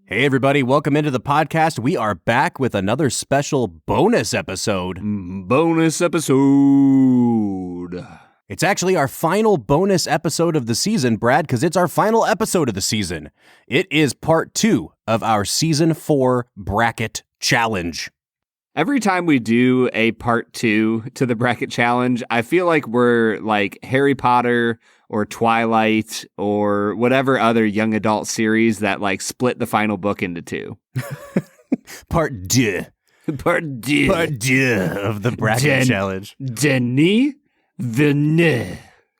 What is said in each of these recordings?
Hey, everybody. Welcome into the podcast. We are back with another special bonus episode. It's actually our final bonus episode of the season, Brad, because it's our final episode of the season. It is part 2 of our season 4 bracket challenge. Every time we do a part 2 to the bracket challenge, I feel like we're like Harry Potter or Twilight or whatever other young adult series that like split the final book into 2. Part 2. Part 2. Part 2 of the bracket challenge. Denis Villeneuve.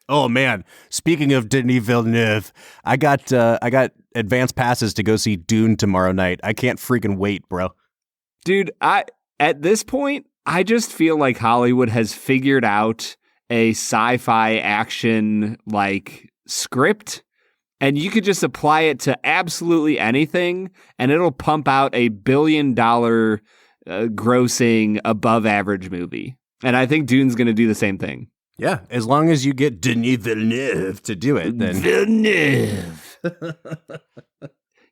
Oh man, speaking of Denis Villeneuve, I got advance passes to go see Dune tomorrow night. I can't freaking wait, bro. Dude, at this point, I just feel like Hollywood has figured out a sci-fi action like script, and you could just apply it to absolutely anything, and it'll pump out a $1 billion grossing above average movie. And I think Dune's going to do the same thing. Yeah, as long as you get Denis Villeneuve to do it, then Villeneuve.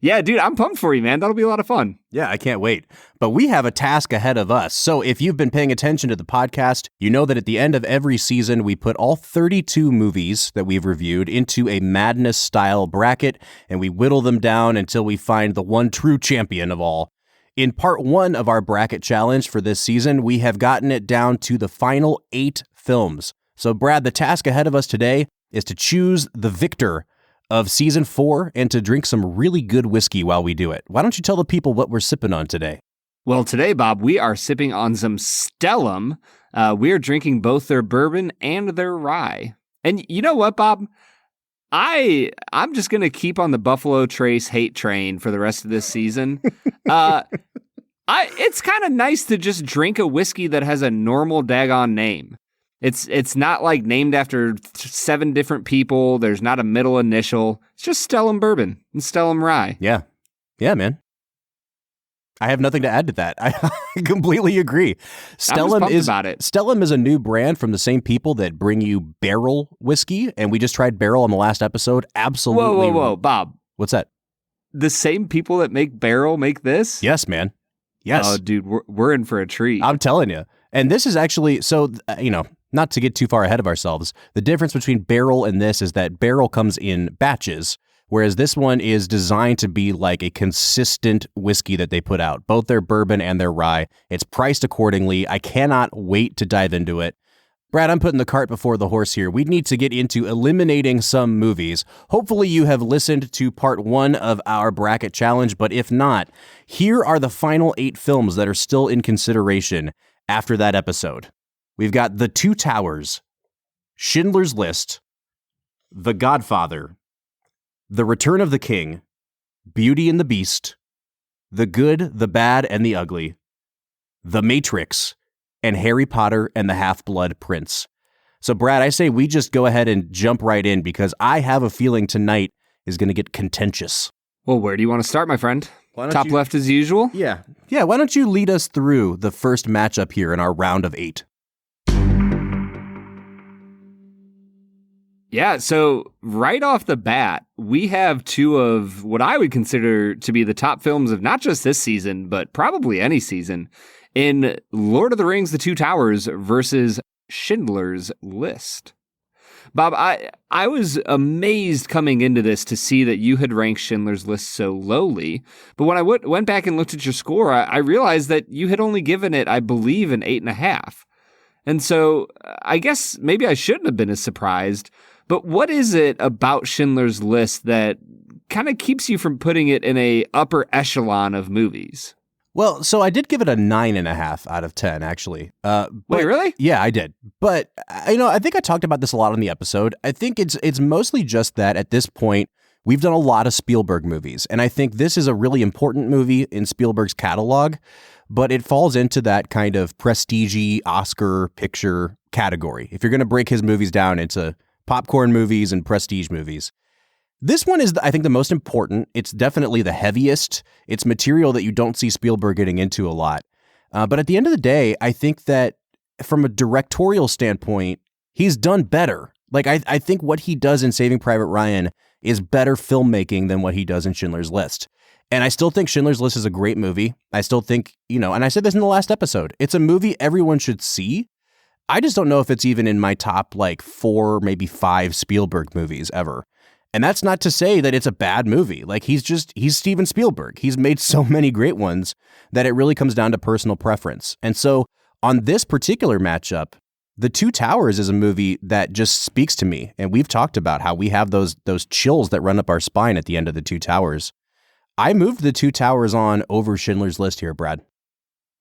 Yeah, dude, I'm pumped for you, man. That'll be a lot of fun. Yeah, I can't wait. But we have a task ahead of us. So if you've been paying attention to the podcast, you know that at the end of every season, we put all 32 movies that we've reviewed into a madness-style bracket, and we whittle them down until we find the one true champion of all. In part 1 of our bracket challenge for this season, we have gotten it down to the final 8 films. So, Brad, the task ahead of us today is to choose the victor of season 4 and to drink some really good whiskey while we do it. Why don't you tell the people what we're sipping on today? Well, today, Bob, we are sipping on some Stellum. We are drinking both their bourbon and their rye. And you know what, Bob? I'm just going to keep on the Buffalo Trace hate train for the rest of this season. It's kind of nice to just drink a whiskey that has a normal daggone name. It's not like named after 7 different people. There's not a middle initial. It's just Stellum bourbon and Stellum rye. Yeah. Yeah, man. I have nothing to add to that. I completely agree. Stellum is a new brand from the same people that bring you barrel whiskey, and we just tried barrel on the last episode. Absolutely. Whoa, Bob. What's that? The same people that make barrel make this? Yes, man. Yes. Oh, dude, we're in for a treat. I'm telling you. And this is actually, not to get too far ahead of ourselves, the difference between barrel and this is that barrel comes in batches, whereas this one is designed to be like a consistent whiskey that they put out, both their bourbon and their rye. It's priced accordingly. I cannot wait to dive into it. Brad, I'm putting the cart before the horse here. We need to get into eliminating some movies. Hopefully you have listened to part 1 of our bracket challenge, but if not, here are the final 8 films that are still in consideration after that episode. We've got The Two Towers, Schindler's List, The Godfather, The Return of the King, Beauty and the Beast, The Good, the Bad, and the Ugly, The Matrix, and Harry Potter and the Half-Blood Prince. So, Brad, I say we just go ahead and jump right in because I have a feeling tonight is going to get contentious. Well, where do you want to start, my friend? Top left as usual? Yeah, why don't you lead us through the first matchup here in our round of 8? Yeah, so right off the bat, we have 2 of what I would consider to be the top films of not just this season, but probably any season, in Lord of the Rings, The Two Towers versus Schindler's List. Bob, I was amazed coming into this to see that you had ranked Schindler's List so lowly, but when I went back and looked at your score, I realized that you had only given it, I believe, an 8.5. And so I guess maybe I shouldn't have been as surprised. But what is it about Schindler's List that kind of keeps you from putting it in a upper echelon of movies? Well, so I did give it a 9.5 out of 10, actually. Wait, really? Yeah, I did. But, I think I talked about this a lot on the episode. I think it's mostly just that at this point, we've done a lot of Spielberg movies. And I think this is a really important movie in Spielberg's catalog, but it falls into that kind of prestige-y Oscar picture category. If you're going to break his movies down into popcorn movies and prestige movies. This one is, I think, the most important. It's definitely the heaviest. It's material that you don't see Spielberg getting into a lot. But at the end of the day, I think that from a directorial standpoint, he's done better. Like, I think what he does in Saving Private Ryan is better filmmaking than what he does in Schindler's List. And I still think Schindler's List is a great movie. I still think, and I said this in the last episode, it's a movie everyone should see. I just don't know if it's even in my top 4, maybe 5 Spielberg movies ever. And that's not to say that it's a bad movie. He's Steven Spielberg. He's made so many great ones that it really comes down to personal preference. And so on this particular matchup, The Two Towers is a movie that just speaks to me. And we've talked about how we have those chills that run up our spine at the end of The Two Towers. I moved The Two Towers on over Schindler's List here, Brad.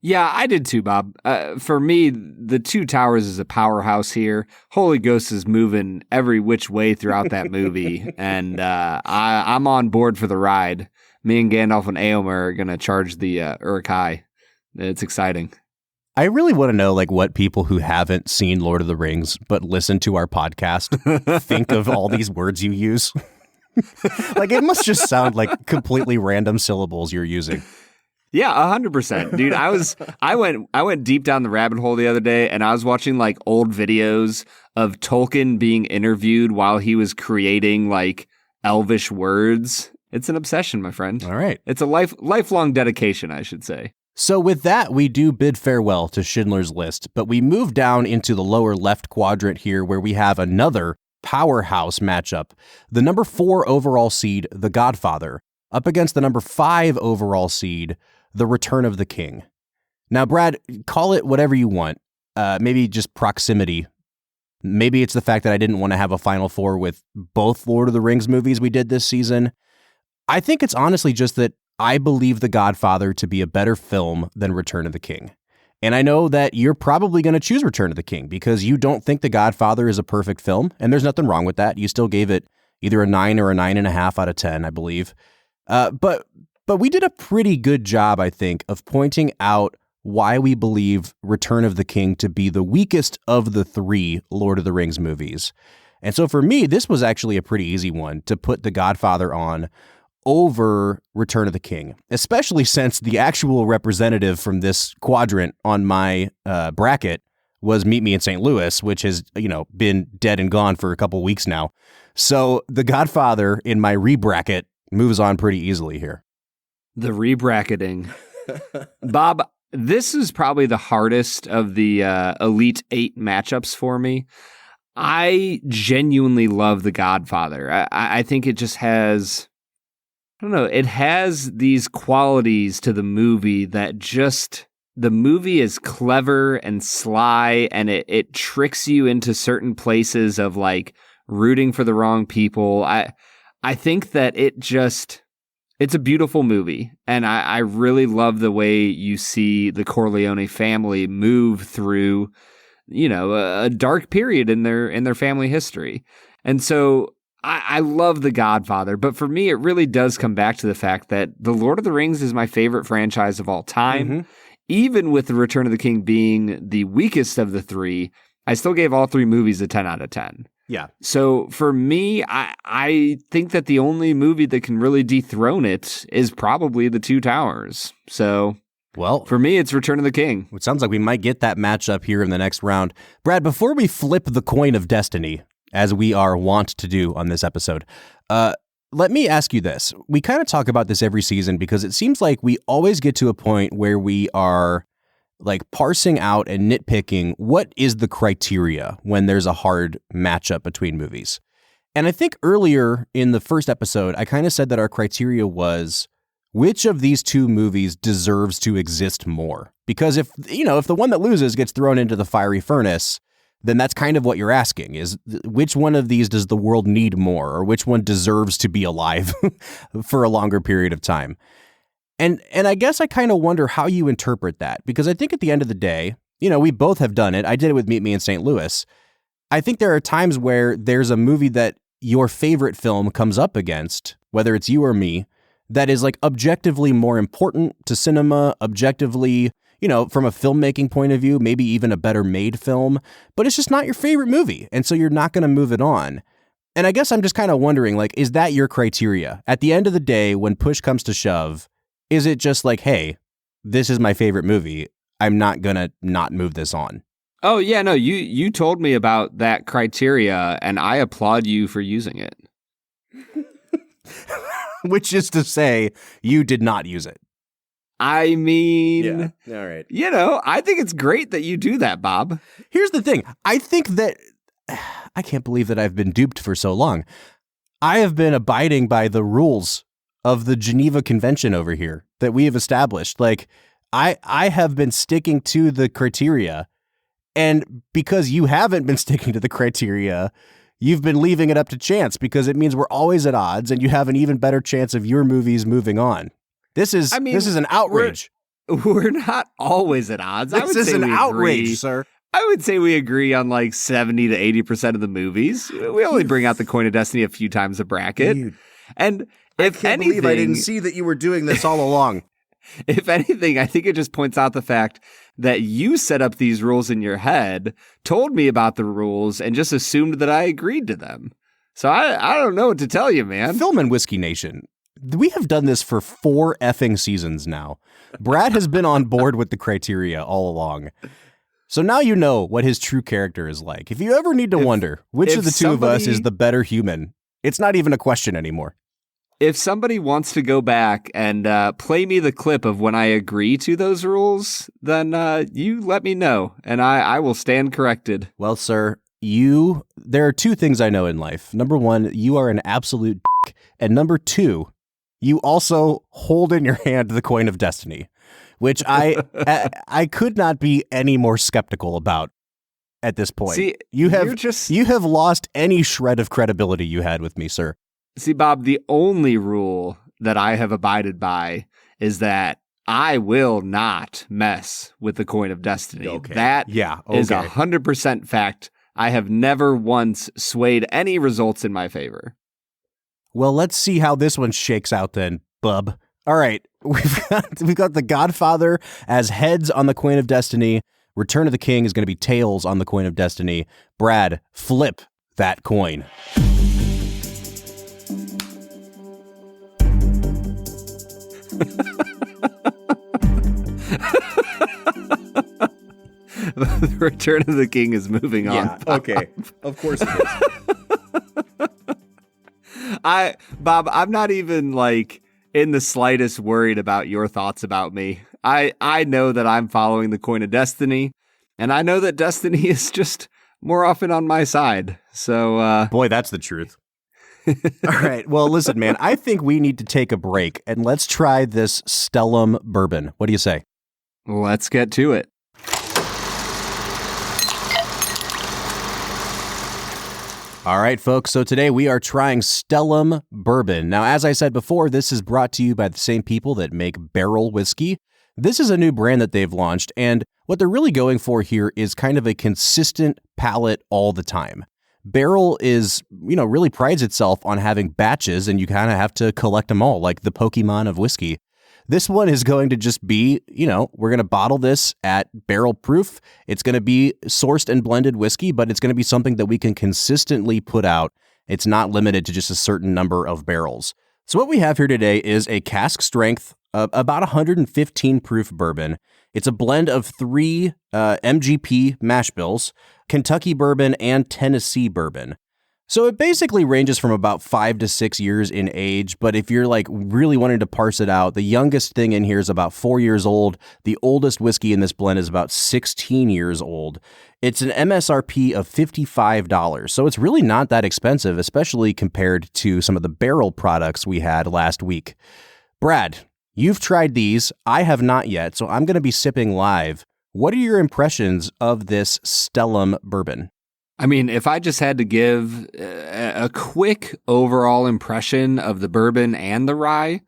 Yeah, I did too, Bob. For me, The Two Towers is a powerhouse here. Holy Ghost is moving every which way throughout that movie, and I'm on board for the ride. Me and Gandalf and Éomer are going to charge the Uruk-hai. It's exciting. I really want to know what people who haven't seen Lord of the Rings but listen to our podcast think of all these words you use. It must just sound like completely random syllables you're using. Yeah, 100%. Dude, I went deep down the rabbit hole the other day, and I was watching old videos of Tolkien being interviewed while he was creating Elvish words. It's an obsession, my friend. All right. It's a lifelong dedication, I should say. So with that, we do bid farewell to Schindler's List, but we move down into the lower left quadrant here where we have another powerhouse matchup. The number 4 overall seed, The Godfather, up against the number 5 overall seed, The Return of the King. Now, Brad, call it whatever you want. Maybe just proximity. Maybe it's the fact that I didn't want to have a Final Four with both Lord of the Rings movies we did this season. I think it's honestly just that I believe The Godfather to be a better film than Return of the King. And I know that you're probably going to choose Return of the King because you don't think The Godfather is a perfect film, and there's nothing wrong with that. You still gave it either a 9 or a 9.5 out of 10, I believe. But we did a pretty good job, I think, of pointing out why we believe Return of the King to be the weakest of the 3 Lord of the Rings movies. And so for me, this was actually a pretty easy one to put The Godfather on over Return of the King, especially since the actual representative from this quadrant on my bracket was Meet Me in St. Louis, which has, been dead and gone for a couple weeks now. So The Godfather in my rebracket moves on pretty easily here. The rebracketing. Bob, this is probably the hardest of the Elite 8 matchups for me. I genuinely love The Godfather. I think it just has... I don't know. It has these qualities to the movie that the movie is clever and sly, and it tricks you into certain places of rooting for the wrong people. I think that it's a beautiful movie, and I really love the way you see the Corleone family move through, a dark period in their family history. And so I love The Godfather, but for me, it really does come back to the fact that The Lord of the Rings is my favorite franchise of all time. Mm-hmm. Even with The Return of the King being the weakest of the 3, I still gave all 3 movies a 10 out of 10. Yeah. So for me, I think that the only movie that can really dethrone it is probably The Two Towers. So... well, for me, it's Return of the King. It sounds like we might get that matchup here in the next round. Brad, before we flip the coin of destiny, as we are wont to do on this episode, let me ask you this. We kind of talk about this every season because it seems like we always get to a point where we are parsing out and nitpicking what is the criteria when there's a hard matchup between movies. And I think earlier in the first episode, I kind of said that our criteria was which of these 2 movies deserves to exist more? Because if the one that loses gets thrown into the fiery furnace, then that's kind of what you're asking is which one of these does the world need more, or which one deserves to be alive for a longer period of time? And I guess I kind of wonder how you interpret that, because I think at the end of the day, we both have done it. I did it with Meet Me in St. Louis. I think there are times where there's a movie that your favorite film comes up against, whether it's you or me, that is objectively more important to cinema, objectively, from a filmmaking point of view, maybe even a better made film, but it's just not your favorite movie. And so you're not going to move it on. And I guess I'm just kind of wondering, is that your criteria? At the end of the day, when push comes to shove, is it just hey, this is my favorite movie, I'm not going to not move this on? Oh, yeah, no, you told me about that criteria, and I applaud you for using it. which is to say you did not use it. I mean, yeah. All right. I think it's great that you do that, Bob. Here's the thing. I think that I can't believe that I've been duped for so long. I have been abiding by the rules of the Geneva Convention over here that we have established. Like, I have been sticking to the criteria, and because you haven't been sticking to the criteria, you've been leaving it up to chance, because it means we're always at odds and you have an even better chance of your movies moving on. This is an outrage. We're not always at odds. This is an outrage, sir. I would say we agree on like 70 to 80% of the movies. We only bring out the Coin of Destiny a few times a bracket. Dude, and if I can't anything, believe I didn't see that you were doing this all along. If anything, I think it just points out the fact that you set up these rules in your head, told me about the rules, and just assumed that I agreed to them. So I don't know what to tell you, man. Film and Whiskey Nation, we have done this for 4 effing seasons now. Brad has been on board with the criteria all along. So now you know what his true character is like. If you ever need to wonder which of the two of us is the better human, it's not even a question anymore. If somebody wants to go back and play me the clip of when I agree to those rules, then you let me know, and I will stand corrected. Well, sir, there are 2 things I know in life. Number 1, you are an absolute dick. And number 2, you also hold in your hand the Coin of Destiny, which I could not be any more skeptical about at this point. See, you have lost any shred of credibility you had with me, sir. See, Bob, the only rule that I have abided by is that I will not mess with the Coin of Destiny. Okay. That is 100% fact. I have never once swayed any results in my favor. Well, let's see how this one shakes out then, bub. All right, we've got The Godfather as heads on the Coin of Destiny. Return of the King is going to be tails on the Coin of Destiny. Brad, flip that coin. The Return of the King is moving on. Yeah, okay. Of course it is. Bob, I'm not even like in the slightest worried about your thoughts about me. I know that I'm following the Coin of Destiny, and I know that Destiny is just more often on my side. So, boy, that's the truth. All right. Well, listen, man, I think we need to take a break and let's try this Stellum bourbon. What do you say? Let's get to it. All right, folks. So today we are trying Stellum bourbon. Now, as I said before, this is brought to you by the same people that make Barrel whiskey. This is a new brand that they've launched, and what they're really going for here is kind of a consistent palate all the time. Barrel is, really prides itself on having batches, and you kind of have to collect them all, like the Pokemon of whiskey. This one is going to just be, we're going to bottle this at barrel proof. It's going to be sourced and blended whiskey, but it's going to be something that we can consistently put out. It's not limited to just a certain number of barrels. So what we have here today is a cask strength, about 115 proof bourbon. It's a blend of 3 MGP mash bills, Kentucky bourbon, and Tennessee bourbon. So it basically ranges from about 5 to 6 years in age, but if you're really wanting to parse it out, the youngest thing in here is about 4 years old. The oldest whiskey in this blend is about 16 years old. It's an MSRP of $55, so it's really not that expensive, especially compared to some of the barrel products we had last week. Brad, you've tried these. I have not yet, so I'm going to be sipping live. What are your impressions of this Stellum bourbon? I mean, if I just had to give a quick overall impression of the bourbon and the rye,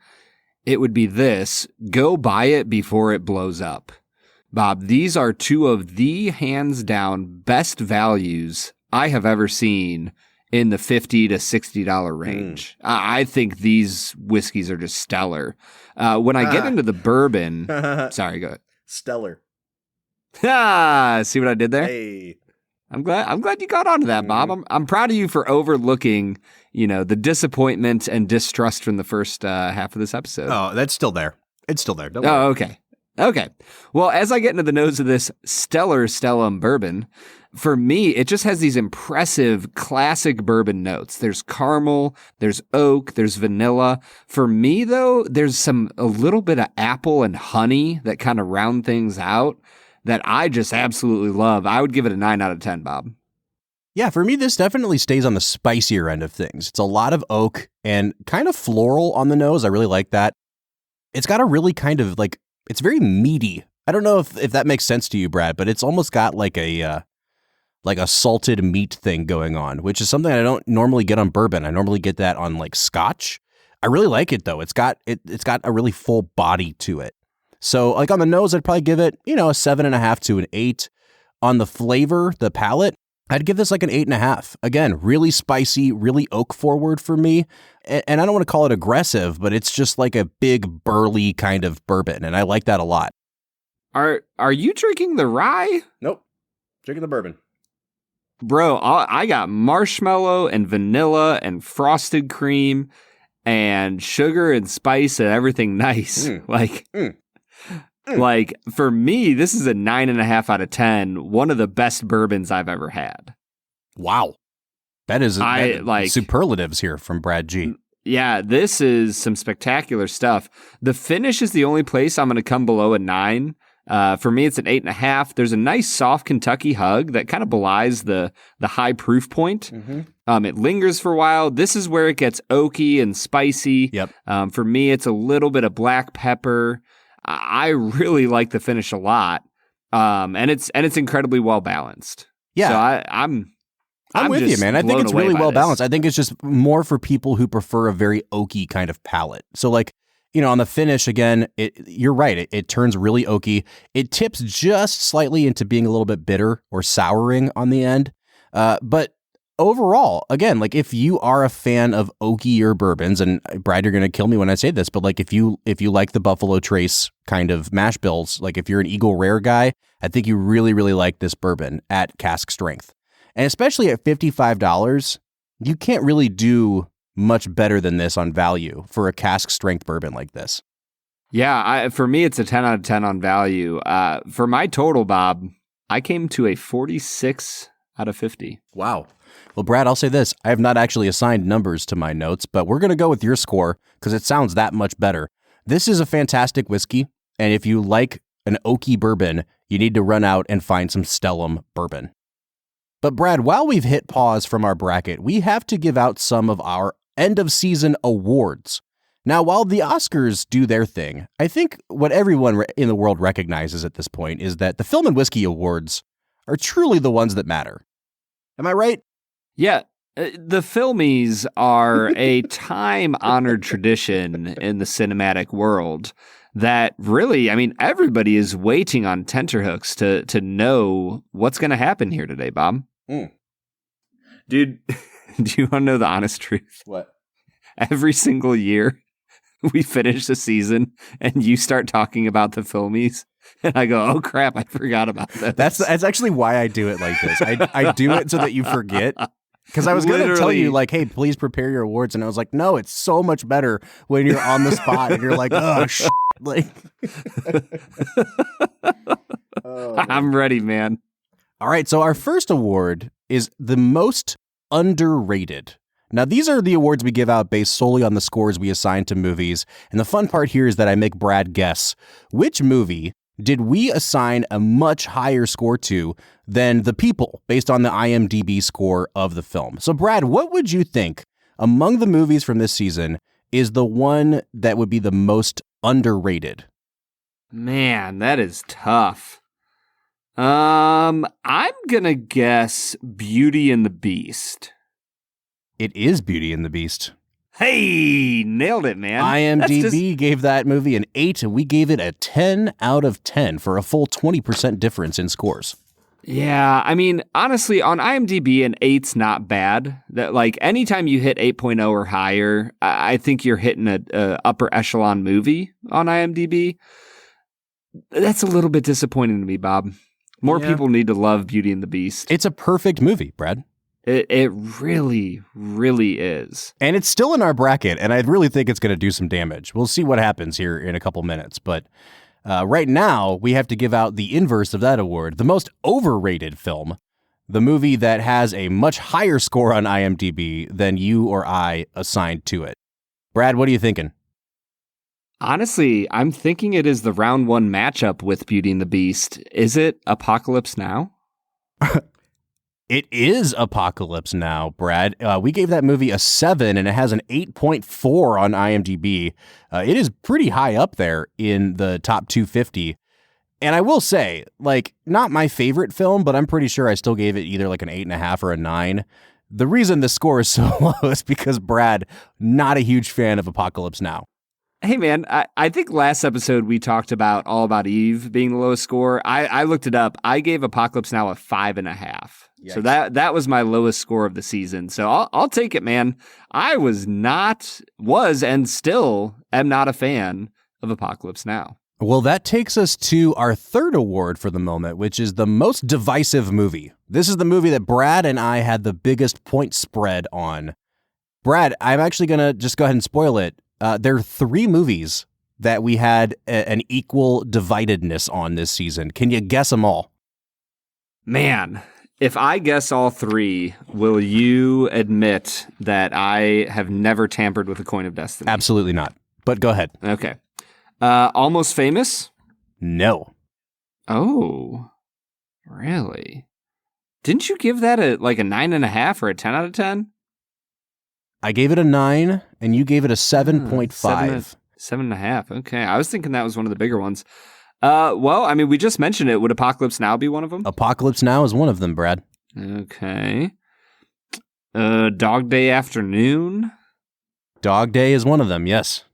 it would be this: go buy it before it blows up. Bob, these are 2 of the hands down best values I have ever seen in the $50 to $60 range. I think these whiskeys are just stellar. When I get into the bourbon, sorry, go ahead. Stellar. See what I did there? Hey. I'm glad you got onto that, Bob. I'm proud of you for overlooking, the disappointment and distrust from the first half of this episode. Oh, that's still there. It's still there. Don't worry. worry. Okay. Okay. Well, as I get into the nose of this Stellar Stellum bourbon, for me, it just has these impressive classic bourbon notes. There's caramel, there's oak, there's vanilla. For me, though, there's a little bit of apple and honey that kind of round things out that I just absolutely love. I would give it a 9 out of 10, Bob. Yeah, for me, this definitely stays on the spicier end of things. It's a lot of oak and kind of floral on the nose. I really like that. It's got a really kind of it's very meaty. I don't know if that makes sense to you, Brad, but it's almost got like a salted meat thing going on, which is something I don't normally get on bourbon. I normally get that on like Scotch. I really like it though. It's got a really full body to it. So like on the nose, I'd probably give it, a 7.5 to an 8. On the flavor, the palate, I'd give this like an 8.5. Again, really spicy, really oak forward for me. And I don't want to call it aggressive, but it's just like a big burly kind of bourbon. And I like that a lot. Are you drinking the rye? Nope. Drinking the bourbon. Bro, I got marshmallow and vanilla and frosted cream and sugar and spice and everything nice. Like for me, this is a 9.5 out of 10. One of the best bourbons I've ever had. Wow. That is superlatives here from Brad G. Yeah, this is some spectacular stuff. The finish is the only place I'm going to come below a 9. For me, it's an 8.5. There's a nice soft Kentucky hug that kind of belies the high proof point. Mm-hmm. It lingers for a while. This is where it gets oaky and spicy. Yep. For me, it's a little bit of black pepper. I really like the finish a lot. And it's incredibly well balanced. Yeah. So I'm with you, man. I think it's really well balanced. I think it's just more for people who prefer a very oaky kind of palate. So like, on the finish, again, you're right. It turns really oaky. It tips just slightly into being a little bit bitter or souring on the end. But overall, again, like if you are a fan of oakier bourbons, and Brad, you're going to kill me when I say this, but like if you like the Buffalo Trace kind of mash bills, like if you're an Eagle Rare guy, I think you really, really like this bourbon at cask strength. And especially at $55, you can't really do much better than this on value for a cask strength bourbon like this. Yeah, for me, it's a 10 out of 10 on value. For my total, Bob, I came to a 46 out of 50. Wow. Well, Brad, I'll say this. I have not actually assigned numbers to my notes, but we're going to go with your score because it sounds that much better. This is a fantastic whiskey, and if you like an oaky bourbon, you need to run out and find some Stellum bourbon. But Brad, while we've hit pause from our bracket, we have to give out some of our end-of-season awards. Now, while the Oscars do their thing, I think what everyone in the world recognizes at this point is that the Film and Whiskey Awards are truly the ones that matter. Am I right? Yeah. The Filmies are a time-honored tradition in the cinematic world that really, everybody is waiting on tenterhooks to know what's going to happen here today, Bob. Dude, do you want to know the honest truth? What? Every single year we finish the season and you start talking about the Filmies and I go, oh crap, I forgot about this. That's actually why I do it like this. I do it so that you forget. Because I was going to tell you, like, hey, please prepare your awards. And I was like, no, it's so much better when you're on the spot and you're like, oh, shit. Like, I'm ready, man. All right. So our first award is the most underrated. Now, these are the awards we give out based solely on the scores we assign to movies. And the fun part here is that I make Brad guess which movie did we assign a much higher score to than the people based on the IMDb score of the film. So, Brad, what would you think among the movies from this season is the one that would be the most underrated? Man, that is tough. I'm going to guess Beauty and the Beast. It is Beauty and the Beast. Hey, nailed it, man. IMDb gave that movie an 8, and we gave it a 10 out of 10 for a full 20% difference in scores. Yeah, honestly, on IMDb, an 8's not bad. That like anytime you hit 8.0 or higher, I think you're hitting a upper echelon movie on IMDb. That's a little bit disappointing to me, Bob. More people need to love Beauty and the Beast. It's a perfect movie, Brad. It really, really is. And it's still in our bracket, and I really think it's going to do some damage. We'll see what happens here in a couple minutes. But Right now, we have to give out the inverse of that award, the most overrated film, the movie that has a much higher score on IMDb than you or I assigned to it. Brad, what are you thinking? Honestly, I'm thinking it is the round one matchup with Beauty and the Beast. Is it Apocalypse Now? It is Apocalypse Now, Brad. We gave that movie a 7, and it has an 8.4 on IMDb. It is pretty high up there in the top 250. And I will say, like, not my favorite film, but I'm pretty sure I still gave it either like an 8.5 or a 9. The reason the score is so low is because Brad, not a huge fan of Apocalypse Now. Hey, man, I think last episode we talked about All About Eve being the lowest score. I looked it up. I gave Apocalypse Now a 5.5. Yikes. So that was my lowest score of the season. So I'll take it, man. I was and still am not a fan of Apocalypse Now. Well, that takes us to our third award for the moment, which is the most divisive movie. This is the movie that Brad and I had the biggest point spread on. Brad, I'm actually going to just go ahead and spoil it. There are 3 movies that we had an equal dividedness on this season. Can you guess them all? Man, if I guess all 3, will you admit that I have never tampered with a coin of destiny? Absolutely not. But go ahead. Okay. Almost Famous? No. Oh, really? Didn't you give that a 9.5 or a 10 out of 10? I gave it a 9, and you gave it a 7.5. 7.5. Okay. I was thinking that was one of the bigger ones. Well, I mean, we just mentioned it. Would Apocalypse Now be one of them? Apocalypse Now is one of them, Brad. Okay. Dog Day Afternoon? Dog Day is one of them, yes.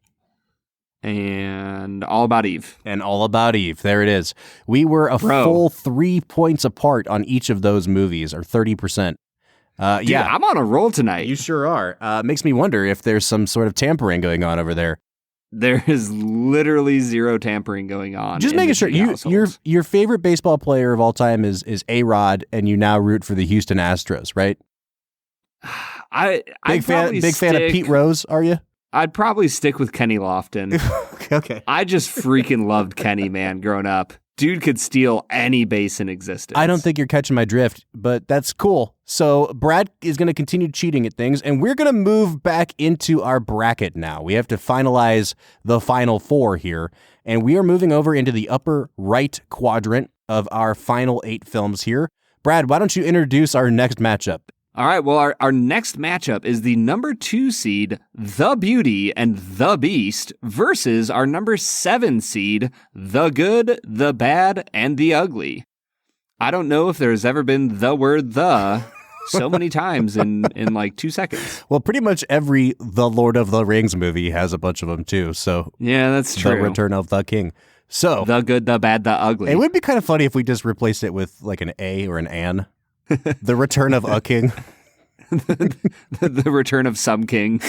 And All About Eve. And All About Eve. There it is. We were a full 3 points apart on each of those movies, or 30%. Dude, yeah, I'm on a roll tonight. You sure are. Makes me wonder if there's some sort of tampering going on over there. There is literally zero tampering going on. Just making sure your favorite baseball player of all time is A-Rod, and you now root for the Houston Astros, right? Big fan of Pete Rose, are you? I'd probably stick with Kenny Lofton. Okay. I just freaking loved Kenny, man, growing up. Dude could steal any base in existence. I don't think you're catching my drift, but that's cool. So Brad is going to continue cheating at things, and we're going to move back into our bracket now. We have to finalize the final 4 here, and we are moving over into the upper right quadrant of our final 8 films here. Brad, why don't you introduce our next matchup? All right, well, our next matchup is the number 2 seed, The Beauty and the Beast, versus our number 7 seed, The Good, the Bad, and the Ugly. I don't know if there's ever been the word "the" so many times in like 2 seconds. Well, pretty much every The Lord of the Rings movie has a bunch of them too. So yeah, that's true. The Return of the King. So The Good, the Bad, the Ugly. It would be kind of funny if we just replaced it with like an A or an An. The Return of a King. The Return of some king.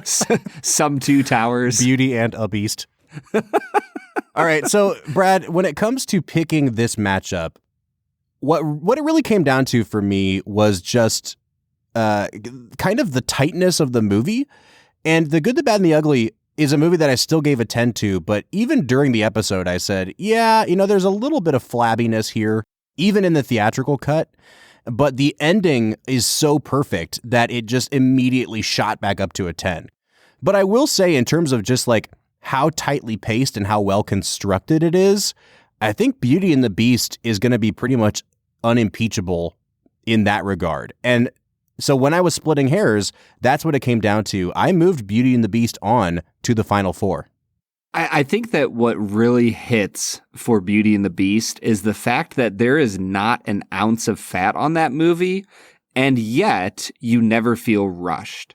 Some 2 towers. Beauty and a Beast. All right, so Brad, when it comes to picking this matchup, what it really came down to for me was just kind of the tightness of the movie. And The Good, the Bad, and the Ugly is a movie that I still gave a 10 to, but even during the episode, I said, yeah, there's a little bit of flabbiness here, even in the theatrical cut. But the ending is so perfect that it just immediately shot back up to a 10. But I will say, in terms of just like how tightly paced and how well constructed it is, I think Beauty and the Beast is going to be pretty much unimpeachable in that regard. And so when I was splitting hairs, that's what it came down to. I moved Beauty and the Beast on to the final 4. I think that what really hits for Beauty and the Beast is the fact that there is not an ounce of fat on that movie, and yet you never feel rushed.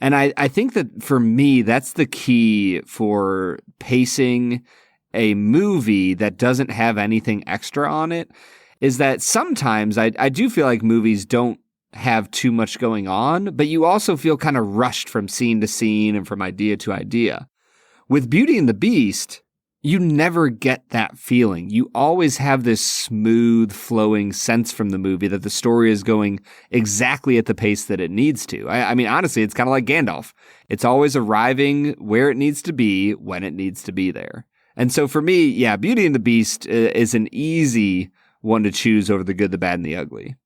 And I think that for me, that's the key for pacing a movie that doesn't have anything extra on it, is that sometimes I do feel like movies don't have too much going on, but you also feel kind of rushed from scene to scene and from idea to idea. With Beauty and the Beast, you never get that feeling. You always have this smooth, flowing sense from the movie that the story is going exactly at the pace that it needs to. I mean, honestly, it's kind of like Gandalf. It's always arriving where it needs to be when it needs to be there. And so for me, yeah, Beauty and the Beast is an easy one to choose over the Good, the Bad, and the Ugly.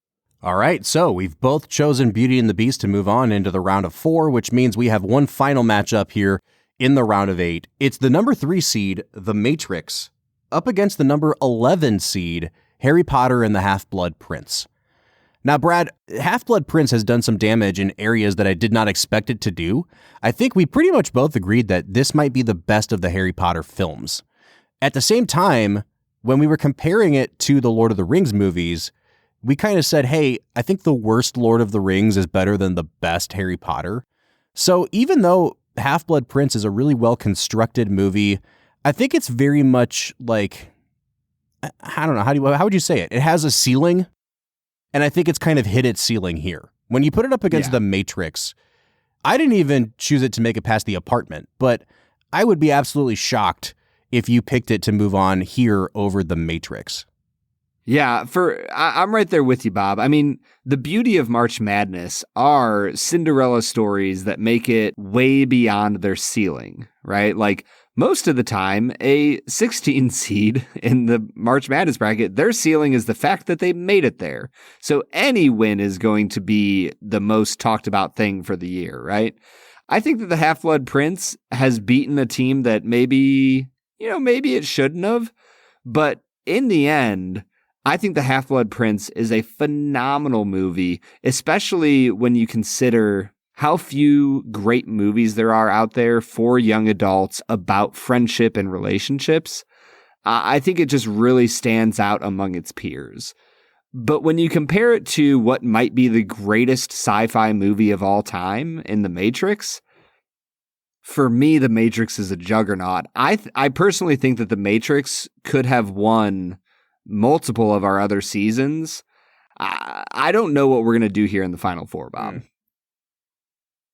All right, so we've both chosen Beauty and the Beast to move on into the round of 4, which means we have one final matchup here in the round of 8. It's the number 3 seed, The Matrix, up against the number 11 seed, Harry Potter and the Half-Blood Prince. Now, Brad, Half-Blood Prince has done some damage in areas that I did not expect it to do. I think we pretty much both agreed that this might be the best of the Harry Potter films. At the same time, when we were comparing it to the Lord of the Rings movies, we kind of said, hey, I think the worst Lord of the Rings is better than the best Harry Potter. So even though Half-Blood Prince is a really well-constructed movie, I think it's very much like, I don't know, how would you say it? It has a ceiling, and I think it's kind of hit its ceiling here. When you put it up against The Matrix, I didn't even choose it to make it past The Apartment, but I would be absolutely shocked if you picked it to move on here over The Matrix. Yeah, I'm right there with you, Bob. I mean, the beauty of March Madness are Cinderella stories that make it way beyond their ceiling, right? Like, most of the time, a 16 seed in the March Madness bracket, their ceiling is the fact that they made it there. So any win is going to be the most talked about thing for the year, right? I think that the Half-Blood Prince has beaten a team that maybe it shouldn't have, but in the end, I think The Half-Blood Prince is a phenomenal movie, especially when you consider how few great movies there are out there for young adults about friendship and relationships. I think it just really stands out among its peers. But when you compare it to what might be the greatest sci-fi movie of all time in The Matrix, for me, The Matrix is a juggernaut. I personally think that The Matrix could have won multiple of our other seasons. I don't know what we're going to do here in the Final Four, Bob.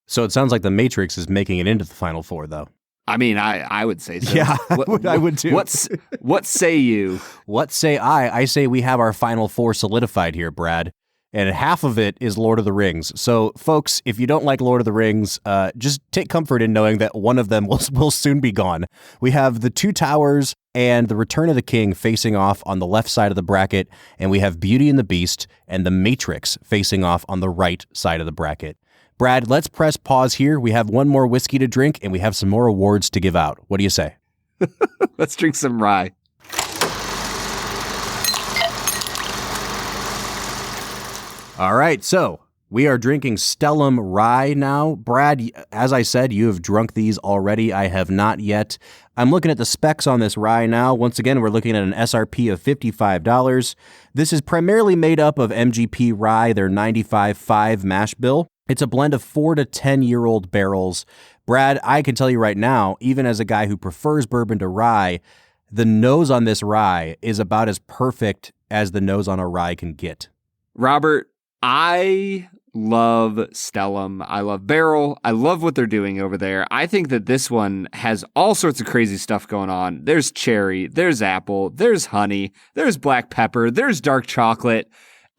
So it sounds like The Matrix is making it into the Final Four, though. I mean, I would say so. Yeah, I would too. What say you? What say I? I say we have our Final Four solidified here, Brad. And half of it is Lord of the Rings. So, folks, if you don't like Lord of the Rings, just take comfort in knowing that one of them will soon be gone. We have the Two Towers and the Return of the King facing off on the left side of the bracket, and we have Beauty and the Beast and the Matrix facing off on the right side of the bracket. Brad, let's press pause here. We have one more whiskey to drink, and we have some more awards to give out. What do you say? Let's drink some rye. All right, so we are drinking Stellum Rye now. Brad, as I said, you have drunk these already. I have not yet. I'm looking at the specs on this rye now. Once again, we're looking at an SRP of $55. This is primarily made up of MGP Rye, their 95.5 mash bill. It's a blend of 4 to 10-year-old barrels. Brad, I can tell you right now, even as a guy who prefers bourbon to rye, the nose on this rye is about as perfect as the nose on a rye can get. Robert, I love Stellum. I love Barrel. I love what they're doing over there. I think that this one has all sorts of crazy stuff going on. There's cherry, there's apple, there's honey, there's black pepper, there's dark chocolate.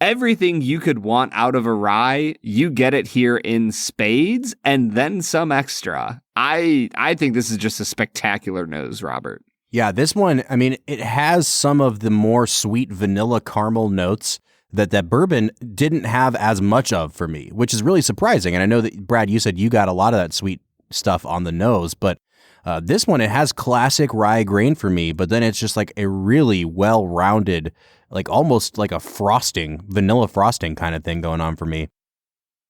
Everything you could want out of a rye, you get it here in spades and then some extra. I think this is just a spectacular nose, Robert. Yeah, this one, I mean, it has some of the more sweet vanilla caramel notes that bourbon didn't have as much of for me, which is really surprising. And I know that, Brad, you said you got a lot of that sweet stuff on the nose, but this one, it has classic rye grain for me, but then it's just like a really well-rounded, like almost like a frosting, vanilla frosting kind of thing going on for me.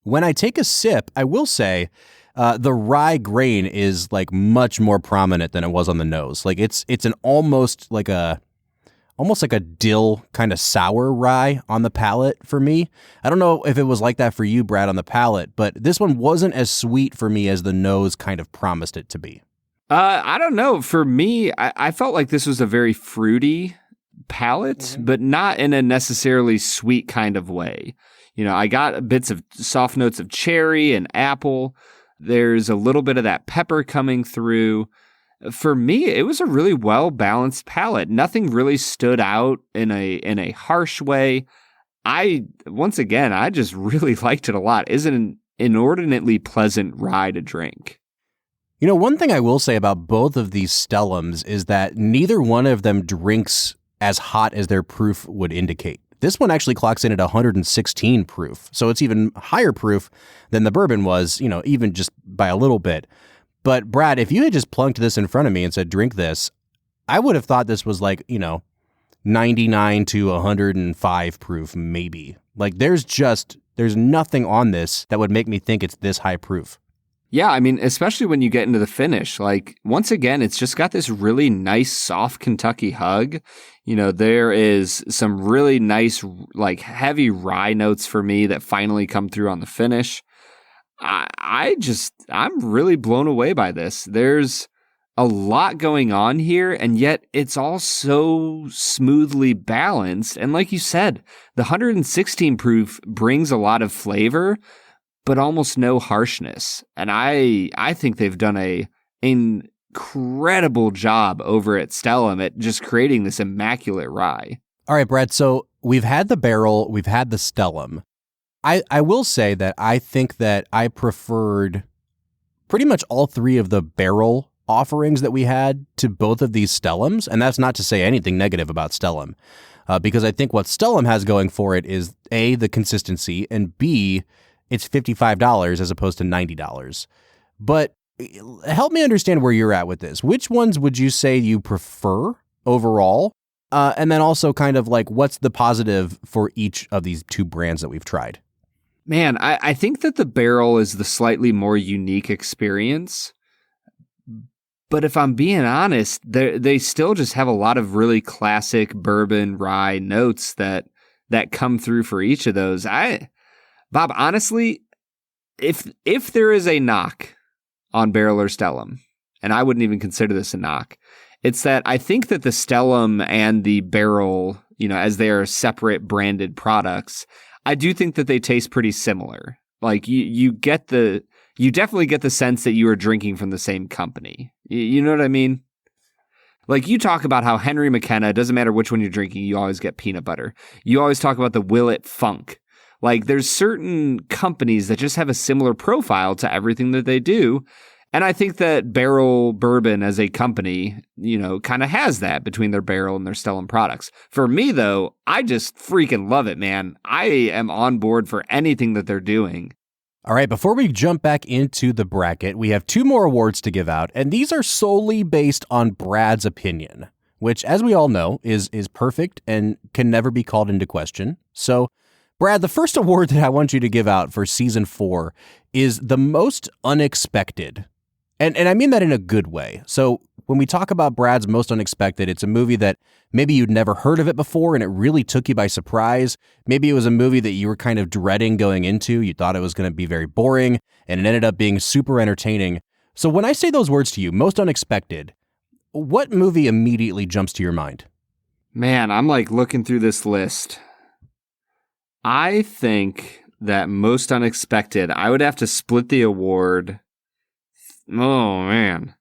When I take a sip, I will say the rye grain is like much more prominent than it was on the nose. Like it's an almost like a dill kind of sour rye on the palate for me. I don't know if it was like that for you, Brad, on the palate, but this one wasn't as sweet for me as the nose kind of promised it to be. I don't know. For me, I felt like this was a very fruity palate, but not in a necessarily sweet kind of way. You know, I got bits of soft notes of cherry and apple. There's a little bit of that pepper coming through. For me, it was a really well-balanced palate. Nothing really stood out in a harsh way. I just really liked it a lot. It's an inordinately pleasant rye to drink. You know, one thing I will say about both of these Stellums is that neither one of them drinks as hot as their proof would indicate. This one actually clocks in at 116 proof, so it's even higher proof than the bourbon was, even just by a little bit. But Brad, if you had just plunked this in front of me and said, drink this, I would have thought this was like, 99 to 105 proof, maybe. Like there's nothing on this that would make me think it's this high proof. Yeah, I mean, especially when you get into the finish, like once again, it's just got this really nice, soft Kentucky hug. There is some really nice, like heavy rye notes for me that finally come through on the finish. I'm really blown away by this. There's a lot going on here, and yet it's all so smoothly balanced. And like you said, the 116 proof brings a lot of flavor, but almost no harshness. And I think they've done an incredible job over at Stellum at just creating this immaculate rye. All right, Brad, so we've had the barrel, we've had the Stellum. I will say that I think that I preferred pretty much all three of the barrel offerings that we had to both of these Stellums, and that's not to say anything negative about Stellum, because I think what Stellum has going for it is A, the consistency, and B, it's $55 as opposed to $90. But help me understand where you're at with this. Which ones would you say you prefer overall? And then also kind of like what's the positive for each of these two brands that we've tried? Man, I think that the barrel is the slightly more unique experience. But if I'm being honest, they still just have a lot of really classic bourbon rye notes that come through for each of those. Bob, honestly, if there is a knock on Barrel or Stellum, and I wouldn't even consider this a knock, it's that I think that the Stellum and the Barrel, as they are separate branded products, I do think that they taste pretty similar. Like you definitely get the sense that you are drinking from the same company. You know what I mean? Like you talk about how Henry McKenna, doesn't matter which one you're drinking, you always get peanut butter. You always talk about the Willet Funk. Like there's certain companies that just have a similar profile to everything that they do. And I think that Barrel Bourbon as a company, kind of has that between their Barrel and their Stellum products. For me, though, I just freaking love it, man. I am on board for anything that they're doing. All right, before we jump back into the bracket, we have two more awards to give out, and these are solely based on Brad's opinion, which, as we all know, is perfect and can never be called into question. So, Brad, the first award that I want you to give out for season 4 is the most unexpected. And I mean that in a good way. So when we talk about Brad's most unexpected, it's a movie that maybe you'd never heard of it before and it really took you by surprise. Maybe it was a movie that you were kind of dreading going into. You thought it was going to be very boring and it ended up being super entertaining. So when I say those words to you, most unexpected, what movie immediately jumps to your mind? Man, I'm like looking through this list. I think that most unexpected, I would have to split the award. Oh, man.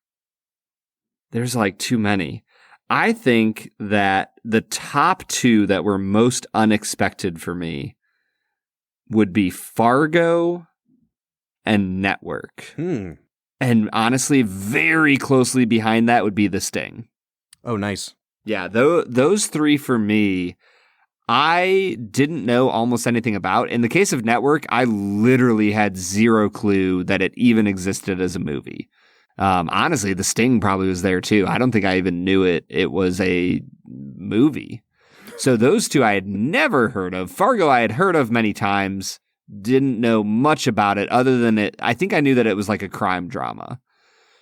There's like too many. I think that the top two that were most unexpected for me would be Fargo and Network. And honestly, very closely behind that would be The Sting. Oh, nice. Yeah, those three for me, I didn't know almost anything about. In the case of Network, I literally had zero clue that it even existed as a movie. Honestly, The Sting probably was there too. I don't think I even knew it was a movie. So those two I had never heard of. Fargo I had heard of many times, didn't know much about it other than it. I think I knew that it was like a crime drama.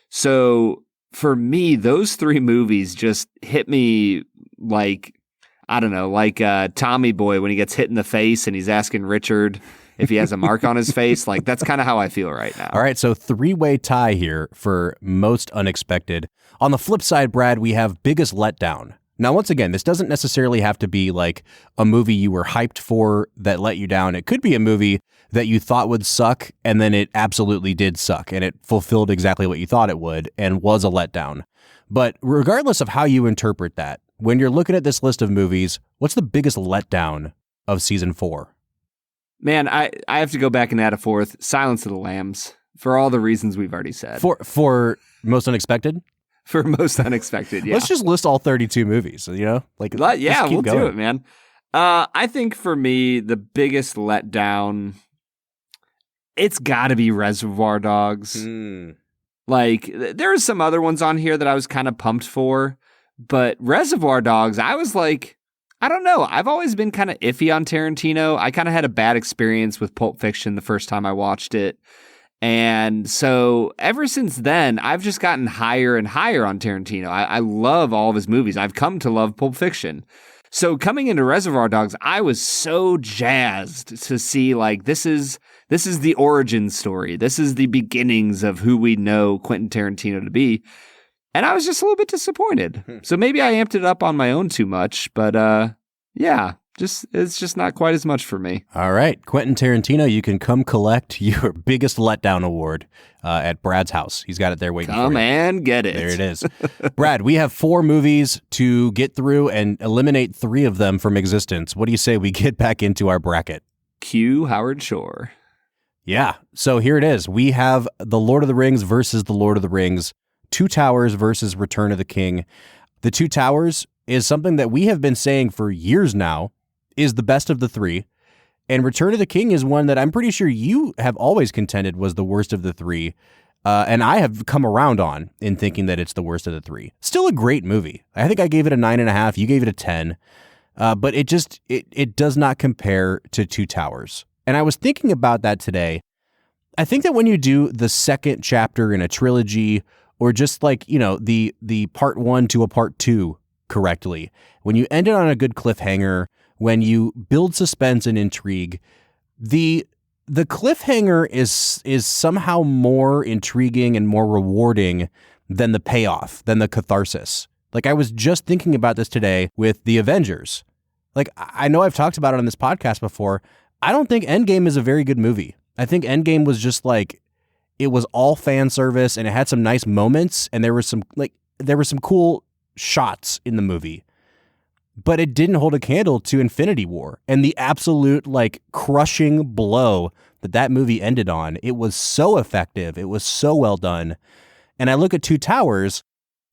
So for me, those three movies just hit me like, I don't know, like Tommy Boy when he gets hit in the face and he's asking Richard if he has a mark on his face. Like, that's kind of how I feel right now. All right, so 3-way tie here for most unexpected. On the flip side, Brad, we have biggest letdown. Now, once again, this doesn't necessarily have to be like a movie you were hyped for that let you down. It could be a movie that you thought would suck, and then it absolutely did suck, and it fulfilled exactly what you thought it would and was a letdown. But regardless of how you interpret that, when you're looking at this list of movies, what's the biggest letdown of season 4? Man, I have to go back and add a fourth. Silence of the Lambs. For all the reasons we've already said. For most unexpected? For most unexpected, yeah. Let's just list all 32 movies, Yeah, we'll do it, man. I think for me, the biggest letdown, it's got to be Reservoir Dogs. Like, there's some other ones on here that I was kind of pumped for, but Reservoir Dogs, I was like, I don't know. I've always been kind of iffy on Tarantino. I kind of had a bad experience with Pulp Fiction the first time I watched it. And so ever since then, I've just gotten higher and higher on Tarantino. I love all of his movies. I've come to love Pulp Fiction. So coming into Reservoir Dogs, I was so jazzed to see, like, this is the origin story. This is the beginnings of who we know Quentin Tarantino to be. And I was just a little bit disappointed. So maybe I amped it up on my own too much, but yeah. It's just not quite as much for me. All right. Quentin Tarantino, you can come collect your biggest letdown award at Brad's house. He's got it there waiting for you. Come and get it. There it is. Brad, we have 4 movies to get through and eliminate 3 of them from existence. What do you say we get back into our bracket? Cue Howard Shore. Yeah. So here it is. We have The Lord of the Rings versus The Lord of the Rings, Two Towers versus Return of the King. The Two Towers is something that we have been saying for years now is the best of the 3. And Return of the King is one that I'm pretty sure you have always contended was the worst of the 3. And I have come around on in thinking that it's the worst of the 3. Still a great movie. I think I gave it a 9.5. You gave it a 10. But it does not compare to Two Towers. And I was thinking about that today. I think that when you do the second chapter in a trilogy, or just like, the part 1 to a part 2 correctly, when you end it on a good cliffhanger, when you build suspense and intrigue, the cliffhanger is somehow more intriguing and more rewarding than the payoff, than the catharsis. Like, I was just thinking about this today with The Avengers. Like, I know I've talked about it on this podcast before. I don't think Endgame is a very good movie. I think Endgame was just like, it was all fan service and it had some nice moments and there were some cool shots in the movie. But it didn't hold a candle to Infinity War and the absolute crushing blow that movie ended on. It was so effective. It was so well done. And I look at Two Towers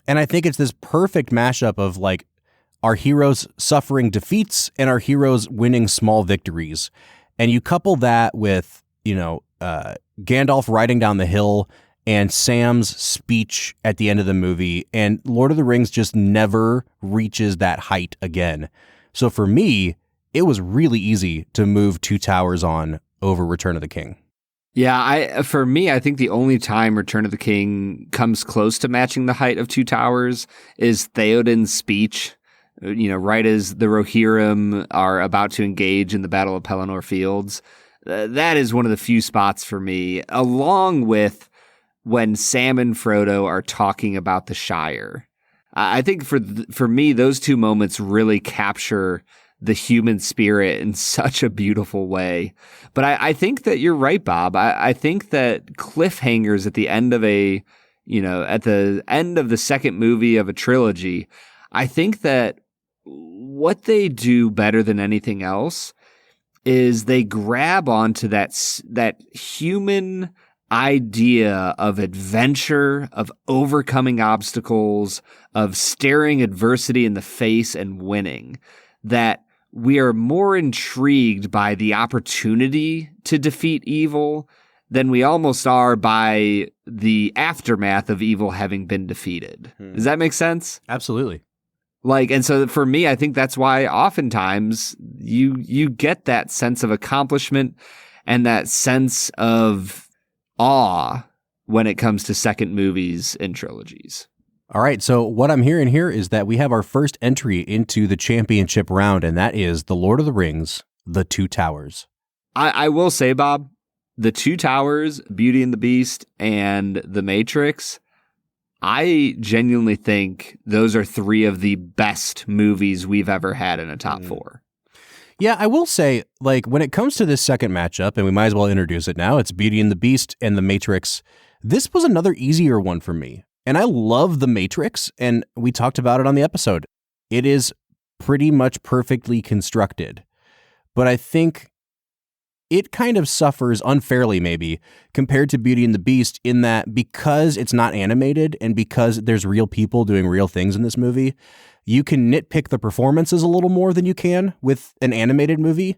and I think it's this perfect mashup of our heroes suffering defeats and our heroes winning small victories. And you couple that with, Gandalf riding down the hill and Sam's speech at the end of the movie, and Lord of the Rings just never reaches that height again. So for me, it was really easy to move Two Towers on over Return of the King. Yeah, for me, I think the only time Return of the King comes close to matching the height of Two Towers is Theoden's speech, right as the Rohirrim are about to engage in the Battle of Pelennor Fields. That is one of the few spots for me, along with when Sam and Frodo are talking about the Shire. I think for me, those 2 moments really capture the human spirit in such a beautiful way. But I think that you're right, Bob. I think that cliffhangers at the end of at the end of the second movie of a trilogy, I think that what they do better than anything else is they grab onto that human idea of adventure, of overcoming obstacles, of staring adversity in the face and winning, that we are more intrigued by the opportunity to defeat evil than we almost are by the aftermath of evil having been defeated. Does that make sense? Absolutely. And so for me, I think that's why oftentimes you get that sense of accomplishment and that sense of awe when it comes to second movies and trilogies. All right. So what I'm hearing here is that we have our first entry into the championship round, and that is The Lord of the Rings, The Two Towers. I will say, Bob, The Two Towers, Beauty and the Beast, and The Matrix, I genuinely think those are 3 of the best movies we've ever had in a top 4. Yeah, I will say, when it comes to this second matchup, and we might as well introduce it now, it's Beauty and the Beast and The Matrix. This was another easier one for me. And I love The Matrix, and we talked about it on the episode. It is pretty much perfectly constructed. But I think it kind of suffers unfairly, maybe, compared to Beauty and the Beast, in that because it's not animated and because there's real people doing real things in this movie, you can nitpick the performances a little more than you can with an animated movie.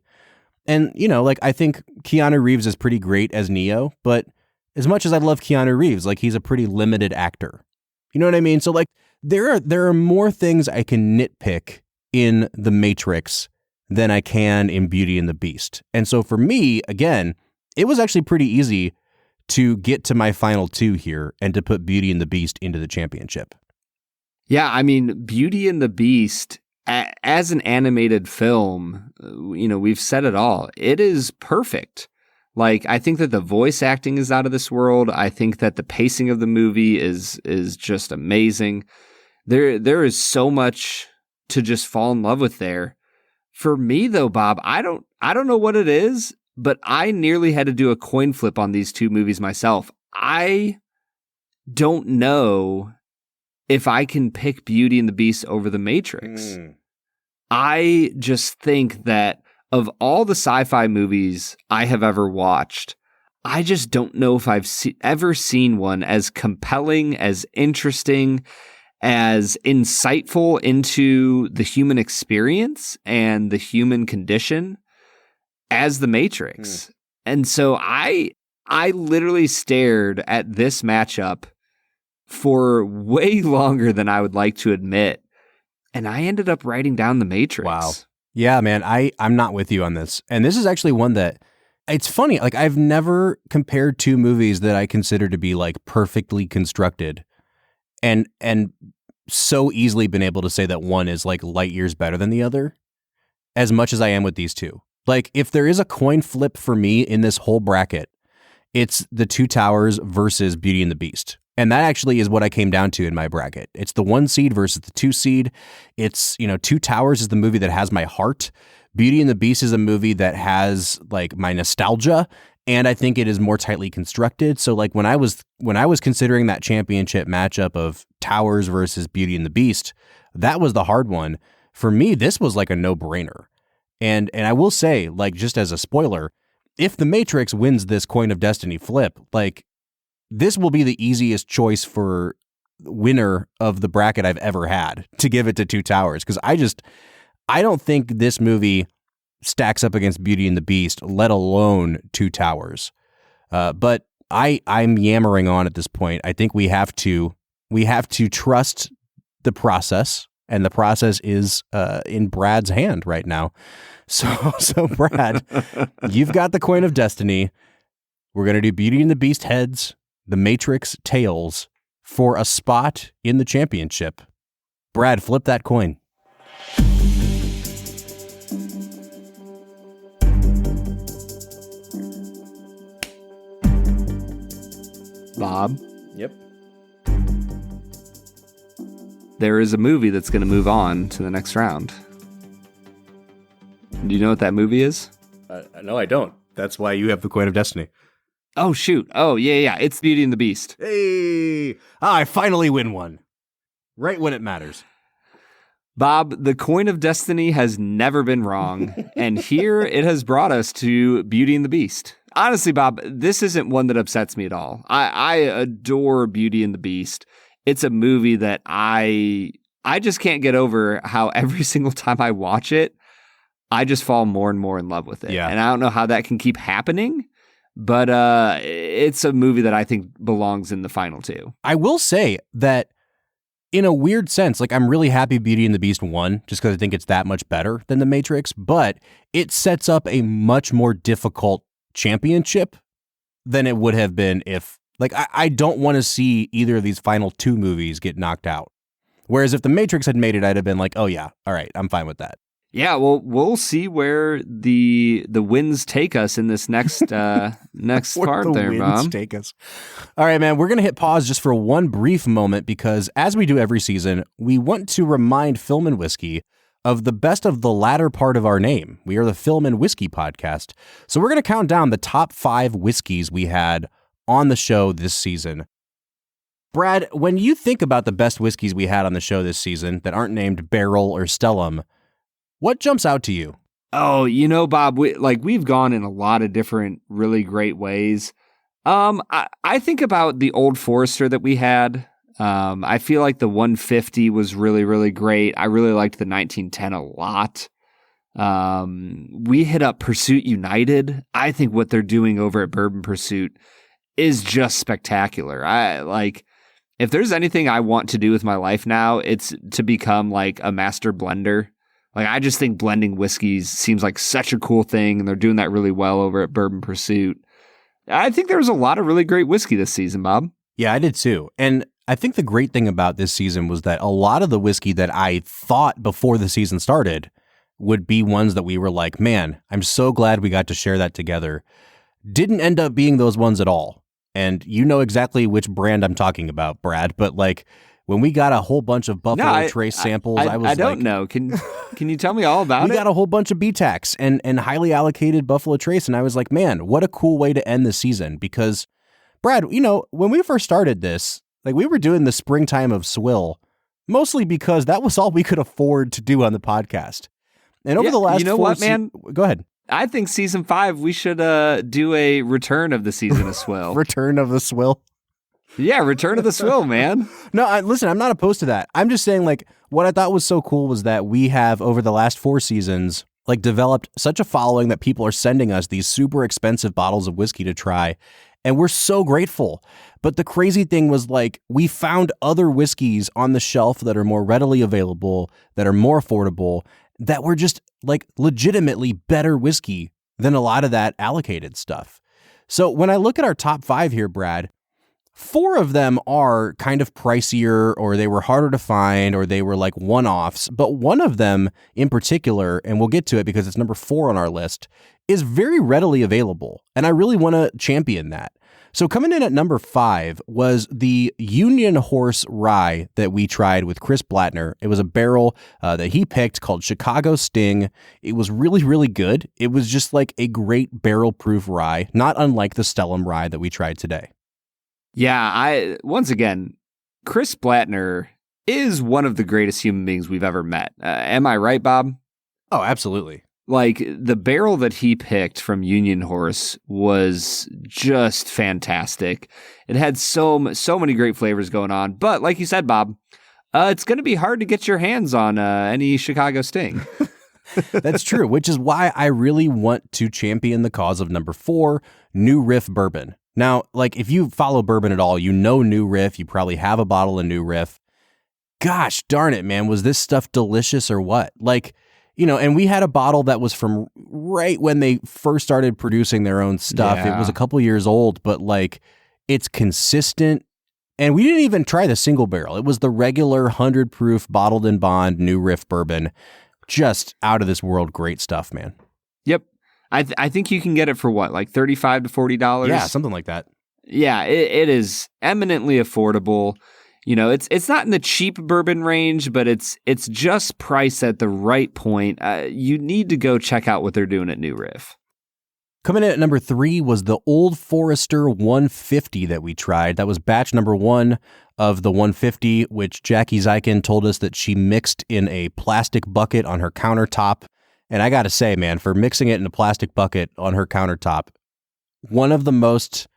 And, like, I think Keanu Reeves is pretty great as Neo, but as much as I love Keanu Reeves, like, he's a pretty limited actor. You know what I mean? So, like, there are more things I can nitpick in The Matrix than I can in Beauty and the Beast. And so for me, again, it was actually pretty easy to get to my final two here and to put Beauty and the Beast into the championship. Yeah, I mean, Beauty and the Beast, as an animated film, we've said it all. It is perfect. Like, I think that the voice acting is out of this world. I think that the pacing of the movie is just amazing. There is so much to just fall in love with there. For me, though, Bob, I don't know what it is, but I nearly had to do a coin flip on these two movies myself. I don't know if I can pick Beauty and the Beast over The Matrix. I just think that of all the sci-fi movies I have ever watched, I just don't know if I've ever seen one as compelling, as interesting, as insightful into the human experience and the human condition as The Matrix. And so I literally stared at this matchup for way longer than I would like to admit. And I ended up writing down The Matrix. Wow. Yeah, man, I'm not with you on this. And this is actually one that, it's funny, like, I've never compared two movies that I consider to be, like, perfectly constructed and so easily been able to say that one is, like, light years better than the other, as much as I am with these two. Like, if there is a coin flip for me in this whole bracket, it's The Two Towers versus Beauty and the Beast. And that actually is what I came down to in my bracket. It's the 1 seed versus the 2 seed. It's, Two Towers is the movie that has my heart. Beauty and the Beast is a movie that has, like, my nostalgia, and I think it is more tightly constructed. So, like, when I was considering that championship matchup of Towers versus Beauty and the Beast, that was the hard one. For me, this was like a no-brainer. And I will say, like, just as a spoiler, if The Matrix wins this Coin of Destiny flip, like, this will be the easiest choice for winner of the bracket I've ever had to give it to Two Towers. Because I don't think this movie stacks up against Beauty and the Beast, let alone Two Towers. But I'm yammering on at this point. I think we have to trust the process, and the process is in Brad's hand right now. So Brad, you've got the Coin of Destiny. We're going to do Beauty and the Beast heads, The Matrix tails, for a spot in the championship. Brad, flip that coin. Bob? Yep. There is a movie that's going to move on to the next round. Do you know what that movie is? No, I don't. That's why you have the Coin of Destiny. Oh, shoot. Oh, yeah. It's Beauty and the Beast. Hey! I finally win one. Right when it matters. Bob, the Coin of Destiny has never been wrong, and here it has brought us to Beauty and the Beast. Honestly, Bob, this isn't one that upsets me at all. I adore Beauty and the Beast. It's a movie that I just can't get over how every single time I watch it, I just fall more and more in love with it. Yeah. And I don't know how that can keep happening, but it's a movie that I think belongs in the final two. I will say that in a weird sense, like, I'm really happy Beauty and the Beast won just because I think it's that much better than The Matrix, but it sets up a much more difficult championship than it would have been if, like, I don't want to see either of these final two movies get knocked out. Whereas if The Matrix had made it, I'd have been like, oh yeah, all right, I'm fine with that. Yeah, well, we'll see where the winds take us in this next next part there, Bob. Take us. All right, man, we're going to hit pause just for one brief moment because, as we do every season, we want to remind Film and Whiskey of the best of the latter part of our name. We are the Film and Whiskey podcast. So we're going to count down the top 5 whiskeys we had on the show this season. Brad, when you think about the best whiskeys we had on the show this season that aren't named Barrel or Stellum, what jumps out to you? Oh, Bob, we've gone in a lot of different really great ways. I think about the Old Forester that we had. I feel like the 150 was really, really great. I really liked the 1910 a lot. We hit up Pursuit United. I think what they're doing over at Bourbon Pursuit is just spectacular. If there's anything I want to do with my life now, it's to become like a master blender. Like, I just think blending whiskeys seems like such a cool thing, and they're doing that really well over at Bourbon Pursuit. I think there was a lot of really great whiskey this season, Bob. Yeah, I did too. And I think the great thing about this season was that a lot of the whiskey that I thought before the season started would be ones that we were like, man, I'm so glad we got to share that together. Didn't end up being those ones at all. And you know exactly which brand I'm talking about, Brad, but like, when we got a whole bunch of Buffalo Trace samples, I don't know. Can you tell me all about it? We got a whole bunch of BTACs and highly allocated Buffalo Trace, and I was like, man, what a cool way to end the season. Because, Brad, when we first started this, like, we were doing the springtime of swill, mostly because that was all we could afford to do on the podcast. And over the last man? Go ahead. I think season 5, we should do a return of the season of swill. Return of the swill. Yeah, return of the swill, man. No, listen, I'm not opposed to that. I'm just saying, like, what I thought was so cool was that we have, over the last 4 seasons, like, developed such a following that people are sending us these super expensive bottles of whiskey to try. And we're so grateful. But the crazy thing was, like, we found other whiskeys on the shelf that are more readily available, that are more affordable, that were just, like, legitimately better whiskey than a lot of that allocated stuff. So when I look at our top 5 here, Brad, 4 of them are kind of pricier, or they were harder to find, or they were like one-offs. But one of them in particular, and we'll get to it because it's number 4 on our list, is very readily available. And I really want to champion that. So coming in at number 5 was the Union Horse Rye that we tried with Chris Blattner. It was a barrel that he picked called Chicago Sting. It was really, really good. It was just like a great barrel-proof rye, not unlike the Stellum Rye that we tried today. Yeah, once again, Chris Blattner is one of the greatest human beings we've ever met. Am I right, Bob? Oh, absolutely. Like, the barrel that he picked from Union Horse was just fantastic. It had so many great flavors going on. But like you said, Bob, it's going to be hard to get your hands on any Chicago Sting. That's true, which is why I really want to champion the cause of number 4, New Riff Bourbon. Now, like, if you follow bourbon at all, you know New Riff. You probably have a bottle of New Riff. Gosh darn it, man. Was this stuff delicious or what? Like, and we had a bottle that was from right when they first started producing their own stuff. Yeah. It was a couple years old, but like, it's consistent. And we didn't even try the single barrel. It was the regular 100 proof bottled in bond New Riff bourbon. Just out of this world. Great stuff, man. Yep. I think you can get it for what, like $35 to $40? Yeah, something like that. Yeah, it is eminently affordable. It's not in the cheap bourbon range, but it's just priced at the right point. You need to go check out what they're doing at New Riff. Coming in at number 3 was the Old Forester 150 that we tried. That was batch number 1 of the 150, which Jackie Zykin told us that she mixed in a plastic bucket on her countertop. And I got to say, man, for mixing it in a plastic bucket on her countertop, one of the most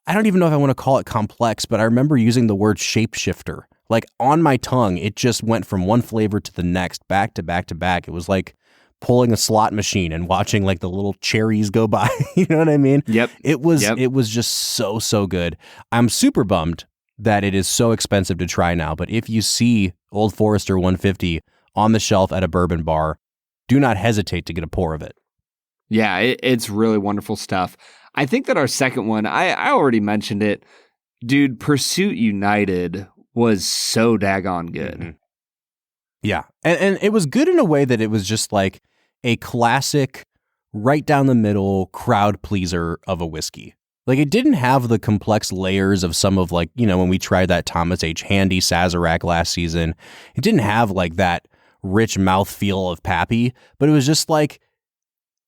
I don't even know if I want to call it complex, but I remember using the word shapeshifter. Like, on my tongue, it just went from one flavor to the next, back to back to back. It was like pulling a slot machine and watching like the little cherries go by. You know what I mean? Yep. It was just so good. I'm super bummed that it is so expensive to try now, but if you see Old Forester 150 on the shelf at a bourbon bar, do not hesitate to get a pour of it. Yeah, it's really wonderful stuff. I think that our second one, I already mentioned it. Dude, Pursuit United was so daggone good. Mm-hmm. Yeah, and it was good in a way that it was just like a classic, right down the middle crowd pleaser of a whiskey. Like, it didn't have the complex layers of some of, like, when we tried that Thomas H. Handy Sazerac last season. It didn't have like that rich mouthfeel of Pappy, but it was just like,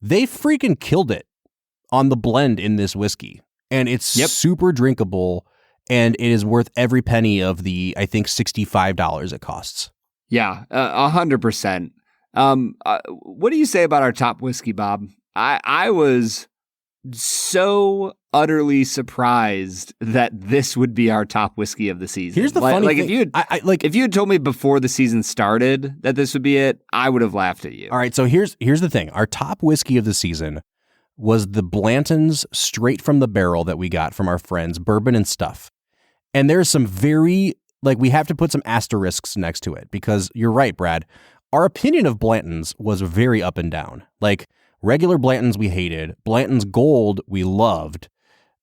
they freaking killed it on the blend in this whiskey. And it's super drinkable, and it is worth every penny of the, I think, $65 it costs. Yeah, 100%. What do you say about our top whiskey, Bob? I was so utterly surprised that this would be our top whiskey of the season. Here's the funny thing. If you had told me before the season started that this would be it, I would have laughed at you. All right, so here's the thing. Our top whiskey of the season was the Blanton's straight from the barrel that we got from our friends, Bourbon and Stuff. And there's some very, we have to put some asterisks next to it because you're right, Brad. Our opinion of Blanton's was very up and down. Regular Blanton's we hated. Blanton's Gold we loved.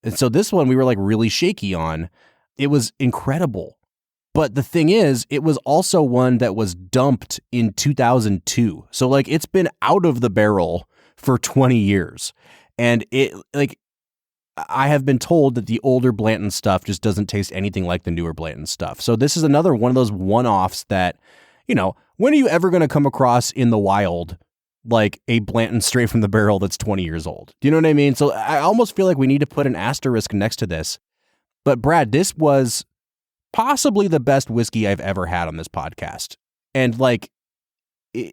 And so this one we were really shaky on. It was incredible. But the thing is, it was also one that was dumped in 2002. So it's been out of the barrel for 20 years. And I have been told that the older Blanton stuff just doesn't taste anything like the newer Blanton stuff. So this is another one of those one-offs that, when are you ever going to come across in the wild a Blanton straight from the barrel that's 20 years old? Do you know what I mean? So I almost feel like we need to put an asterisk next to this. But Brad, this was possibly the best whiskey I've ever had on this podcast. And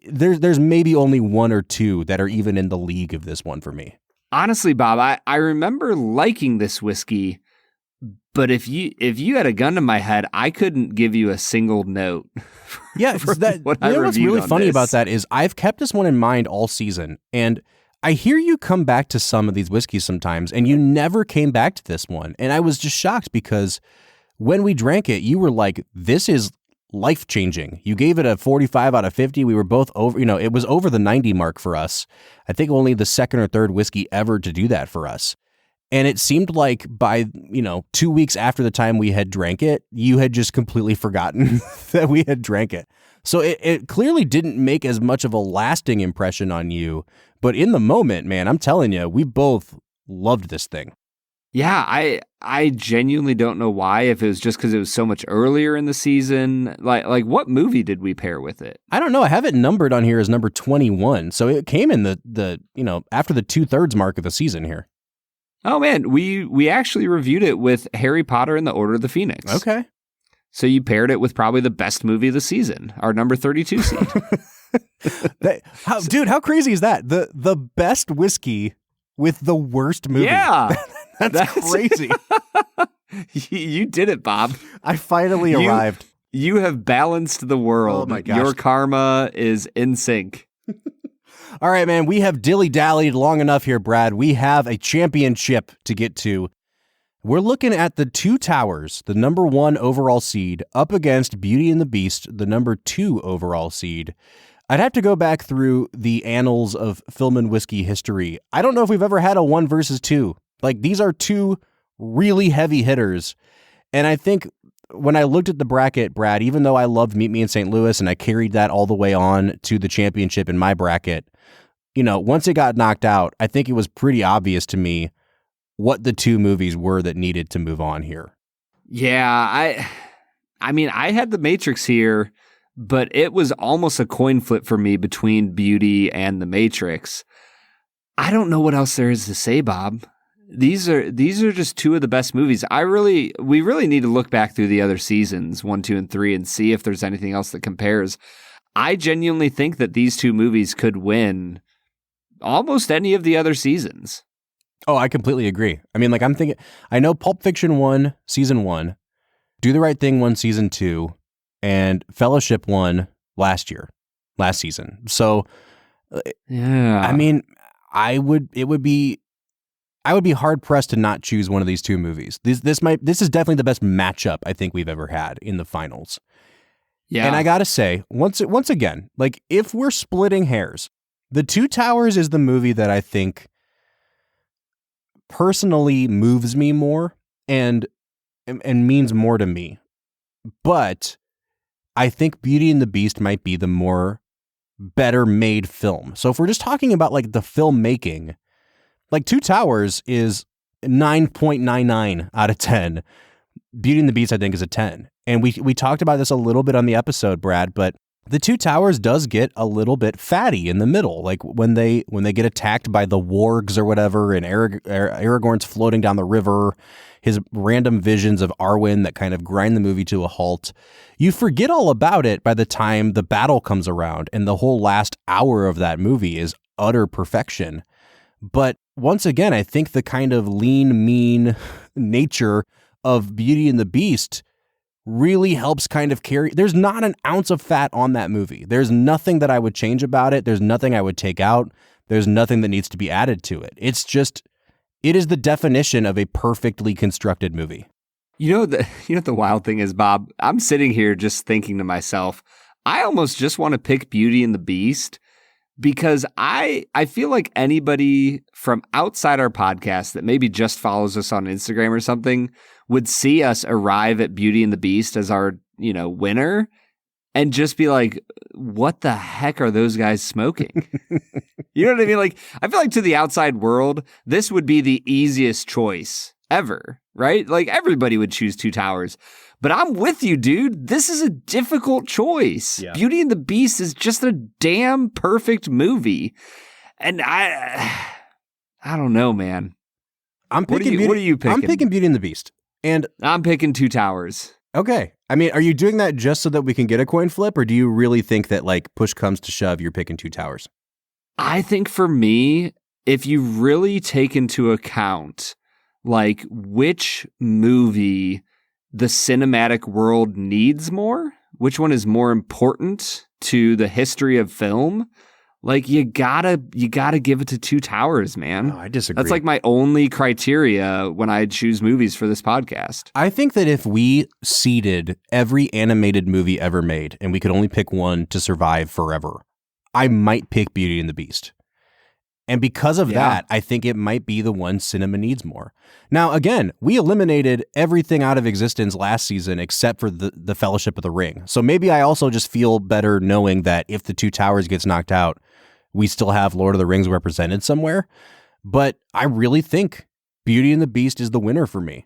there's maybe only one or two that are even in the league of this one for me. Honestly, Bob, I remember liking this whiskey, but if you had a gun to my head, I couldn't give you a single note. Yeah, what's really funny about that is I've kept this one in mind all season, and I hear you come back to some of these whiskeys sometimes, and you never came back to this one, and I was just shocked because when we drank it, you were like, "This is life-changing." You gave it a 45 out of 50. We were both over, it was over the 90 mark for us. I think only the second or third whiskey ever to do that for us. And it seemed like by, 2 weeks after the time we had drank it, you had just completely forgotten that we had drank it. So it clearly didn't make as much of a lasting impression on you. But in the moment, man, I'm telling you, we both loved this thing. Yeah, I genuinely don't know why, if it was just because it was so much earlier in the season. Like what movie did we pair with it? I don't know. I have it numbered on here as number 21. So it came in the after the 2/3 mark of the season here. Oh man, we actually reviewed it with Harry Potter and the Order of the Phoenix. Okay. So you paired it with probably the best movie of the season, our number 32 seed. Dude, how crazy is that? The best whiskey with the worst movie. Yeah. That's crazy. You did it, Bob. I finally arrived. You have balanced the world. Oh my gosh. Your karma is in sync. All right, man, we have dilly-dallied long enough here, Brad. We have a championship to get to. We're looking at the Two Towers, the number 1 overall seed, up against Beauty and the Beast, the number 2 overall seed. I'd have to go back through the annals of film and whiskey history. I don't know if we've ever had a 1 versus 2. These are two really heavy hitters. And I think when I looked at the bracket, Brad, even though I loved Meet Me in St. Louis and I carried that all the way on to the championship in my bracket, once it got knocked out, I think it was pretty obvious to me what the two movies were that needed to move on here. Yeah, I mean, I had The Matrix here, but it was almost a coin flip for me between Beauty and The Matrix. I don't know what else there is to say, Bob. These are just two of the best movies. We really need to look back through the other seasons, 1, 2, and 3, and see if there's anything else that compares. I genuinely think that these two movies could win almost any of the other seasons. Oh, I completely agree. I mean, I'm thinking, I know Pulp Fiction won season 1, Do the Right Thing won season 2, and Fellowship won last season. So, yeah. I mean, I would be hard pressed to not choose one of these two movies. This is definitely the best matchup I think we've ever had in the finals. Yeah. And I gotta say, once again, if we're splitting hairs, The Two Towers is the movie that I think personally moves me more and means more to me. But I think Beauty and the Beast might be the more better made film. So if we're just talking about the filmmaking, Two Towers is 9.99 out of 10. Beauty and the Beast, I think, is a 10. And we talked about this a little bit on the episode, Brad, but The Two Towers does get a little bit fatty in the middle, like when they get attacked by the wargs or whatever, and Aragorn's floating down the river, his random visions of Arwen that kind of grind the movie to a halt. You forget all about it by the time the battle comes around, and the whole last hour of that movie is utter perfection. But once again, I think the kind of lean, mean nature of Beauty and the Beast really helps kind of carry. There's not an ounce of fat on that movie. There's nothing that I would change about it. There's nothing I would take out. There's nothing that needs to be added to it. It's just, it is the definition of a perfectly constructed movie. You know what the wild thing is, Bob? I'm sitting here just thinking to myself, I almost just want to pick Beauty and the Beast because I feel like anybody from outside our podcast that maybe just follows us on Instagram or something would see us arrive at Beauty and the Beast as our, winner and just be like, what the heck are those guys smoking? You know what I mean? Like, I feel like to the outside world, this would be the easiest choice ever, right? Like everybody would choose Two Towers. But I'm with you, dude. This is a difficult choice. Yeah. Beauty and the Beast is just a damn perfect movie. And I don't know, man. What are you picking? I'm picking Beauty and the Beast. And I'm picking Two Towers. Okay. I mean, are you doing that just so that we can get a coin flip? Or do you really think that like push comes to shove, you're picking Two Towers? I think for me, if you really take into account like which movie the cinematic world needs more, which one is more important to the history of film, like you gotta give it to Two Towers, man. Oh, I disagree. That's like my only criteria when I choose movies for this podcast. I think that if we seeded every animated movie ever made and we could only pick one to survive forever, I might pick Beauty and the Beast. And because of that, I think it might be the one cinema needs more. Now, again, we eliminated everything out of existence last season except for the Fellowship of the Ring. So maybe I also just feel better knowing that if the Two Towers gets knocked out, we still have Lord of the Rings represented somewhere. But I really think Beauty and the Beast is the winner for me.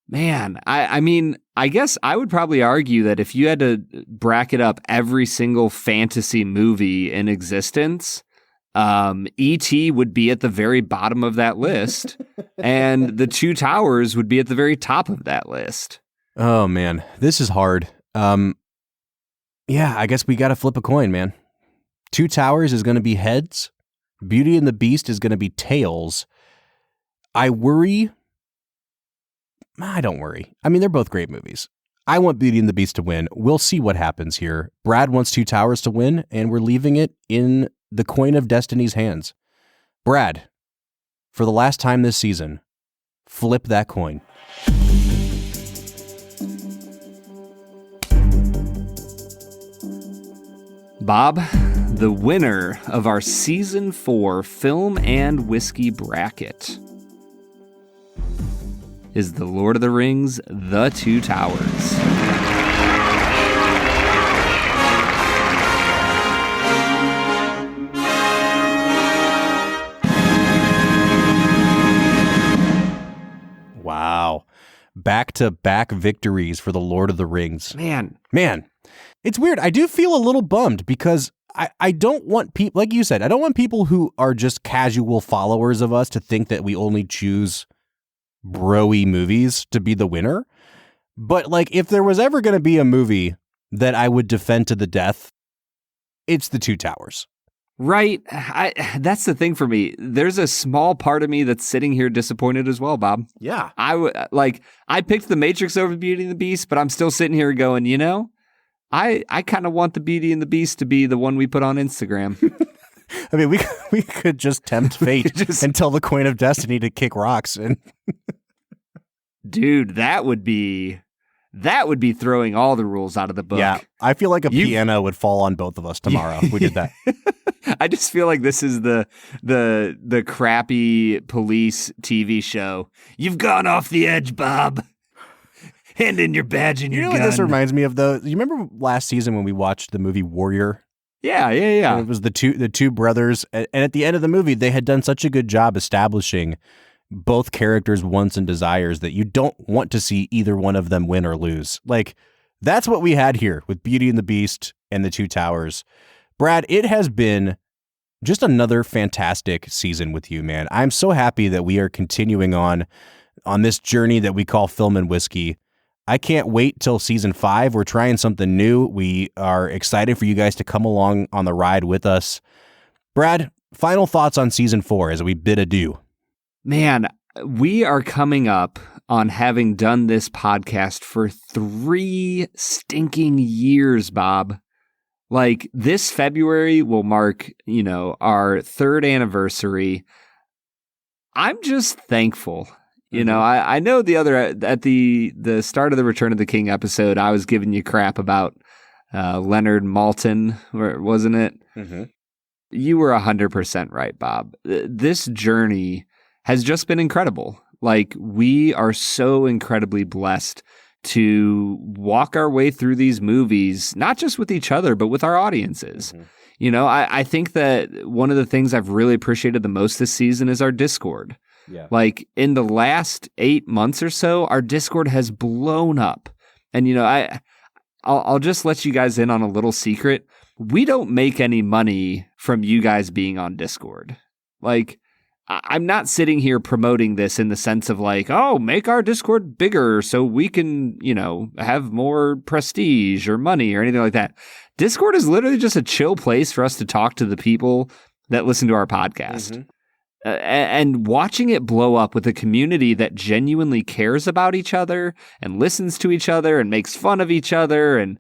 Man, I mean, I guess I would probably argue that if you had to bracket up every single fantasy movie in existence, E.T. would be at the very bottom of that list, and the Two Towers would be at the very top of that list. Oh, man, this is hard. Yeah, I guess we got to flip a coin, man. Two Towers is going to be heads. Beauty and the Beast is going to be tails. I worry. I don't worry. I mean, they're both great movies. I want Beauty and the Beast to win. We'll see what happens here. Brad wants Two Towers to win, and we're leaving it in the coin of destiny's hands. Brad, for the last time this season, flip that coin. Bob, the winner of our Season 4 Film and Whiskey Bracket is The Lord of the Rings, The Two Towers. Wow. Back-to-back victories for The Lord of the Rings. Man. It's weird. I do feel a little bummed because I don't want people, like you said, I don't want people who are just casual followers of us to think that we only choose bro-y movies to be the winner. But like, if there was ever going to be a movie that I would defend to the death, it's The Two Towers. Right. That's the thing for me. There's a small part of me that's sitting here disappointed as well, Bob. Yeah. I picked The Matrix over Beauty and the Beast, but I'm still sitting here going, I kind of want the Beauty and the Beast to be the one we put on Instagram. I mean, we could just tempt fate and tell the Queen of Destiny to kick rocks. And dude, that would be throwing all the rules out of the book. Yeah, I feel like a piano would fall on both of us tomorrow if we did that. I just feel like this is the crappy police TV show. You've gone off the edge, Bob. Hand in your badge and your gun. You know what this reminds me of, though? You remember last season when we watched the movie Warrior? Yeah. And it was the two brothers, and at the end of the movie, they had done such a good job establishing both characters' wants and desires that you don't want to see either one of them win or lose. Like, that's what we had here with Beauty and the Beast and the Two Towers. Brad, it has been just another fantastic season with you, man. I'm so happy that we are continuing on this journey that we call Film and Whiskey. I can't wait till season 5. We're trying something new. We are excited for you guys to come along on the ride with us. Brad, final thoughts on season 4 as we bid adieu. Man, we are coming up on having done this podcast for 3 stinking years, Bob. Like, this February will mark, our 3rd anniversary. I'm just thankful. I know at the start of the Return of the King episode, I was giving you crap about Leonard Maltin, wasn't it? Mm-hmm. You were 100% right, Bob. This journey has just been incredible. Like, we are so incredibly blessed to walk our way through these movies, not just with each other, but with our audiences. Mm-hmm. I think that one of the things I've really appreciated the most this season is our Discord. Yeah. Like, in the last 8 months or so, our Discord has blown up. And, I'll just let you guys in on a little secret. We don't make any money from you guys being on Discord. Like, I'm not sitting here promoting this in the sense of like, oh, make our Discord bigger so we can, have more prestige or money or anything like that. Discord is literally just a chill place for us to talk to the people that listen to our podcast. Mm-hmm. And watching it blow up with a community that genuinely cares about each other and listens to each other and makes fun of each other and,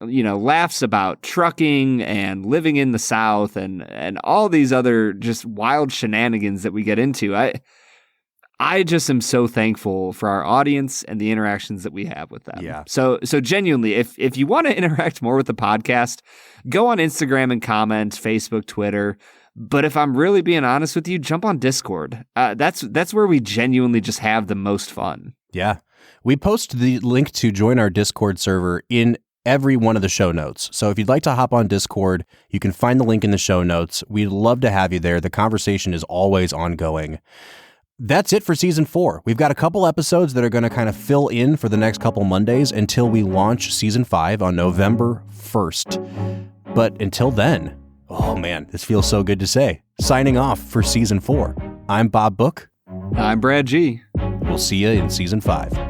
laughs about trucking and living in the South and all these other just wild shenanigans that we get into. I just am so thankful for our audience and the interactions that we have with them. Yeah. So genuinely, if you want to interact more with the podcast, go on Instagram and comment, Facebook, Twitter. But if I'm really being honest with you, jump on Discord. That's where we genuinely just have the most fun. Yeah. We post the link to join our Discord server in every one of the show notes. So if you'd like to hop on Discord, you can find the link in the show notes. We'd love to have you there. The conversation is always ongoing. That's it for season 4. We've got a couple episodes that are going to kind of fill in for the next couple Mondays until we launch season 5 on November 1st. But until then, oh man, this feels so good to say. Signing off for season 4. I'm Bob Book. I'm Brad G. We'll see you in season 5.